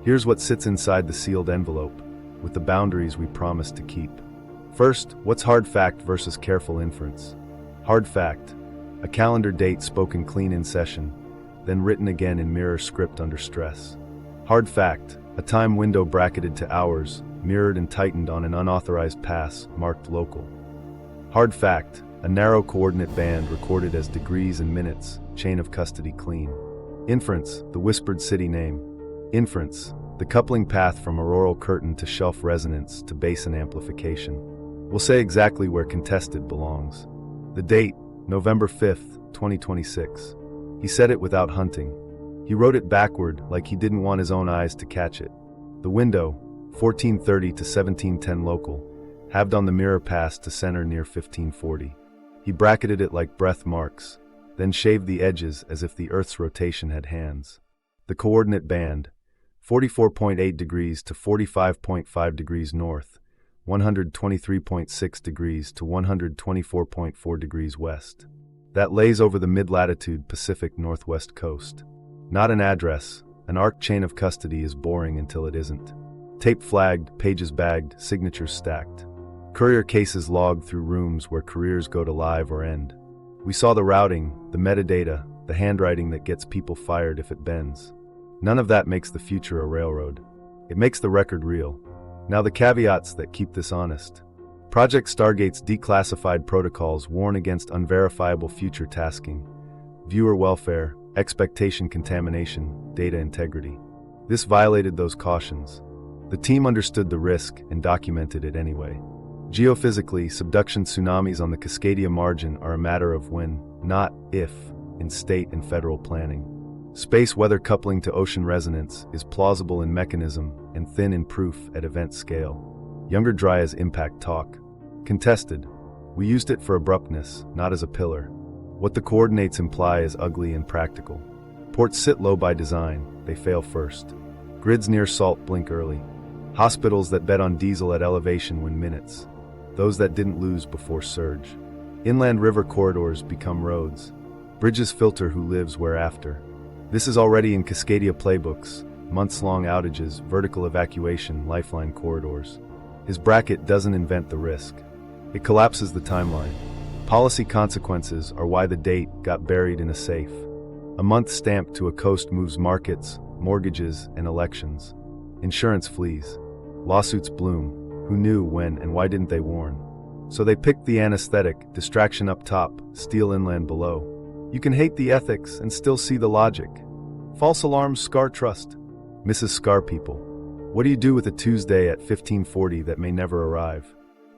Here's what sits inside the sealed envelope, with the boundaries we promised to keep. First, what's hard fact versus careful inference? Hard fact, a calendar date spoken clean in session, then written again in mirror script under stress. Hard fact, a time window bracketed to hours, mirrored and tightened on an unauthorized pass marked local. Hard fact, a narrow coordinate band recorded as degrees and minutes, chain of custody clean. Inference, the whispered city name. Inference, the coupling path from auroral curtain to shelf resonance to basin amplification. We'll say exactly where contested belongs. The date, November 5th, 2026. He said it without hunting. He wrote it backward like he didn't want his own eyes to catch it. The window, 1430 to 1710 local, halved on the mirror pass to center near 1540. He bracketed it like breath marks, then shaved the edges as if the Earth's rotation had hands. The coordinate band, 44.8 degrees to 45.5 degrees north, 123.6 degrees to 124.4 degrees west. That lays over the mid-latitude Pacific Northwest coast. Not an address, an arc chain of custody is boring until it isn't. Tape flagged, pages bagged, signatures stacked. Courier cases logged through rooms where careers go to live or end. We saw the routing, the metadata, the handwriting that gets people fired if it bends. None of that makes the future a railroad. It makes the record real. Now the caveats that keep this honest. Project Stargate's declassified protocols warn against unverifiable future tasking, viewer welfare, expectation contamination, data integrity. This violated those cautions. The team understood the risk and documented it anyway. Geophysically, subduction tsunamis on the Cascadia margin are a matter of when, not if, in state and federal planning. Space weather coupling to ocean resonance is plausible in mechanism and thin in proof at event scale. Younger dry as impact talk. Contested. We used it for abruptness, not as a pillar. What the coordinates imply is ugly and practical. Ports sit low by design, they fail first. Grids near salt blink early. Hospitals that bet on diesel at elevation win minutes. Those that didn't lose before surge. Inland river corridors become roads. Bridges filter who lives where after. This is already in Cascadia playbooks. Months-long outages, vertical evacuation, lifeline corridors. His bracket doesn't invent the risk. It collapses the timeline. Policy consequences are why the date got buried in a safe. A month stamped to a coast moves markets, mortgages, and elections. Insurance flees. Lawsuits bloom. Who knew when and why didn't they warn? So they picked the anesthetic, distraction up top, steel inland below. You can hate the ethics and still see the logic. False alarms scar trust. Misses scar people. What do you do with a Tuesday at 1540 that may never arrive?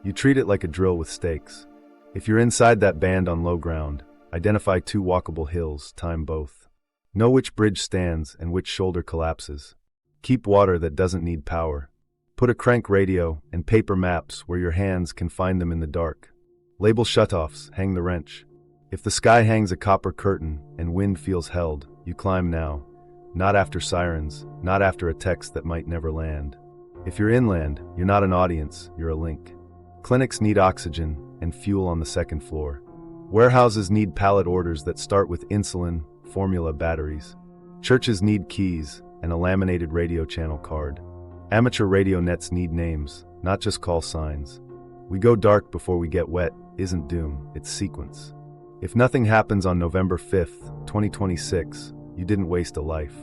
You treat it like a drill with stakes. If you're inside that band on low ground, identify 2 walkable hills, time both. Know which bridge stands and which shoulder collapses. Keep water that doesn't need power. Put a crank radio and paper maps where your hands can find them in the dark. Label shutoffs, hang the wrench. If the sky hangs a copper curtain and wind feels held, you climb now. Not after sirens, not after a text that might never land. If you're inland, you're not an audience, you're a link. Clinics need oxygen and fuel on the second floor. Warehouses need pallet orders that start with insulin, formula batteries. Churches need keys and a laminated radio channel card. Amateur radio nets need names, not just call signs. We go dark before we get wet isn't doom, it's sequence. If nothing happens on November 5th, 2026, you didn't waste a life.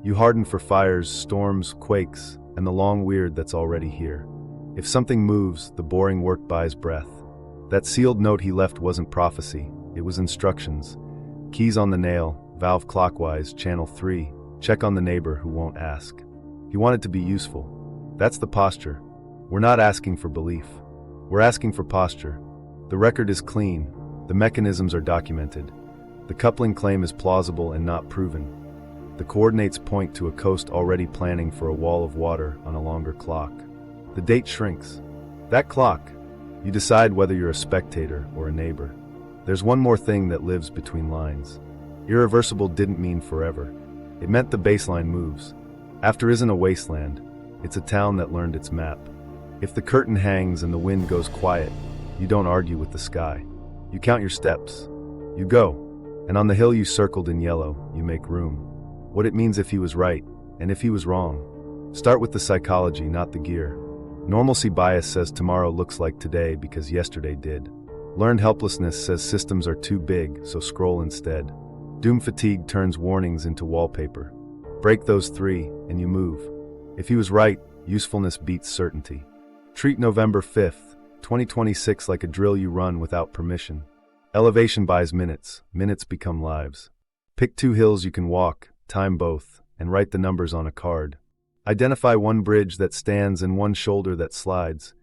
You hardened for fires, storms, quakes, and the long weird that's already here. If something moves, the boring work buys breath. That sealed note he left wasn't prophecy, it was instructions. Keys on the nail, valve clockwise, channel 3, check on the neighbor who won't ask. He wanted to be useful. That's the posture. We're not asking for belief. We're asking for posture. The record is clean. The mechanisms are documented. The coupling claim is plausible and not proven. The coordinates point to a coast already planning for a wall of water on a longer clock. The date shrinks. That clock, you decide whether you're a spectator or a neighbor. There's one more thing that lives between lines. Irreversible didn't mean forever. It meant the baseline moves. After isn't a wasteland, it's a town that learned its map. If the curtain hangs and the wind goes quiet, you don't argue with the sky. You count your steps. You go. And on the hill you circled in yellow, you make room. What it means if he was right, and if he was wrong. Start with the psychology, not the gear. Normalcy bias says tomorrow looks like today because yesterday did. Learned helplessness says systems are too big, so scroll instead. Doom fatigue turns warnings into wallpaper. Break those 3, and you move. If he was right, usefulness beats certainty. Treat November 5th, 2026 like a drill you run without permission. Elevation buys minutes, minutes become lives. Pick 2 hills you can walk, time both, and write the numbers on a card. Identify one bridge that stands and one shoulder that slides.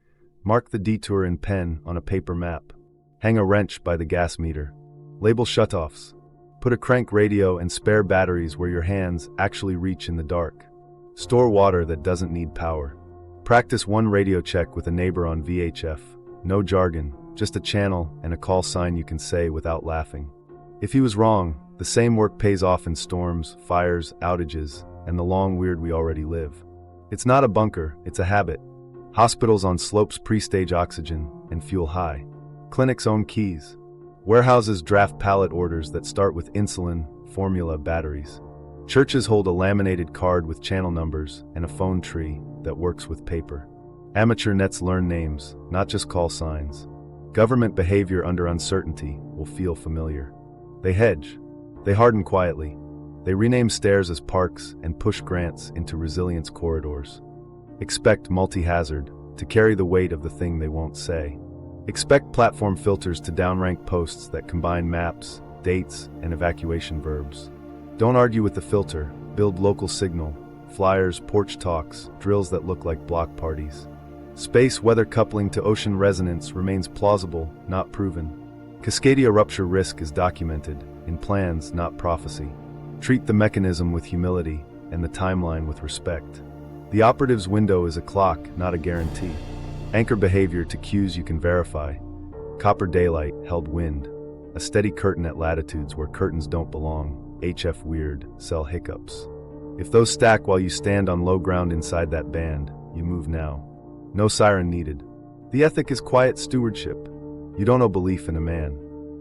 Mark the detour in pen on a paper map. Hang a wrench by the gas meter. Label shutoffs. Put a crank radio and spare batteries where your hands actually reach in the dark. Store water that doesn't need power. Practice one radio check with a neighbor on VHF. No jargon, just a channel and a call sign you can say without laughing. If he was wrong, the same work pays off in storms, fires, outages, and the long weird we already live. It's not a bunker, it's a habit. Hospitals on slopes pre-stage oxygen and fuel high. Clinics own keys. Warehouses draft pallet orders that start with insulin, formula, batteries. Churches hold a laminated card with channel numbers and a phone tree that works with paper. Amateur nets learn names, not just call signs. Government behavior under uncertainty will feel familiar. They hedge. They harden quietly. They rename stairs as parks and push grants into resilience corridors. Expect multi-hazard to carry the weight of the thing they won't say. Expect platform filters to downrank posts that combine maps, dates, and evacuation verbs. Don't argue with the filter, build local signal, flyers, porch talks, drills that look like block parties. Space weather coupling to ocean resonance remains plausible, not proven. Cascadia rupture risk is documented, in plans, not prophecy. Treat the mechanism with humility, and the timeline with respect. The operative's window is a clock, not a guarantee. Anchor behavior to cues you can verify. Copper daylight, held wind. A steady curtain at latitudes where curtains don't belong. HF weird, sell hiccups. If those stack while you stand on low ground inside that band, you move now. No siren needed. The ethic is quiet stewardship. You don't owe belief in a man.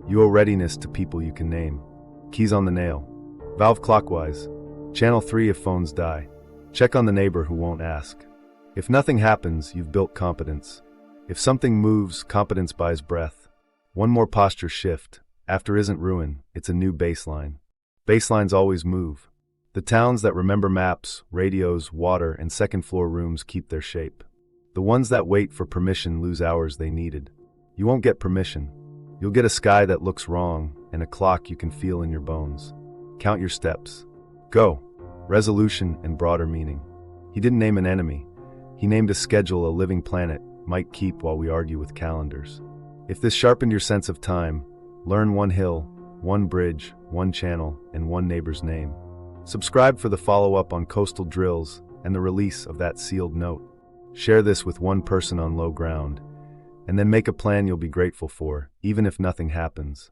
You owe readiness to people you can name. Keys on the nail. Valve clockwise. Channel 3 if phones die. Check on the neighbor who won't ask. If nothing happens, you've built competence. If something moves, competence buys breath. One more posture shift. After isn't ruin, it's a new baseline. Baselines always move. The towns that remember maps, radios, water, and second-floor rooms keep their shape. The ones that wait for permission lose hours they needed. You won't get permission. You'll get a sky that looks wrong and a clock you can feel in your bones. Count your steps. Go. Resolution and broader meaning. He didn't name an enemy. He named a schedule a living planet might keep while we argue with calendars. If this sharpened your sense of time, learn one hill, one bridge, one channel, and one neighbor's name. Subscribe for the follow-up on coastal drills and the release of that sealed note. Share this with one person on low ground, and then make a plan you'll be grateful for, even if nothing happens.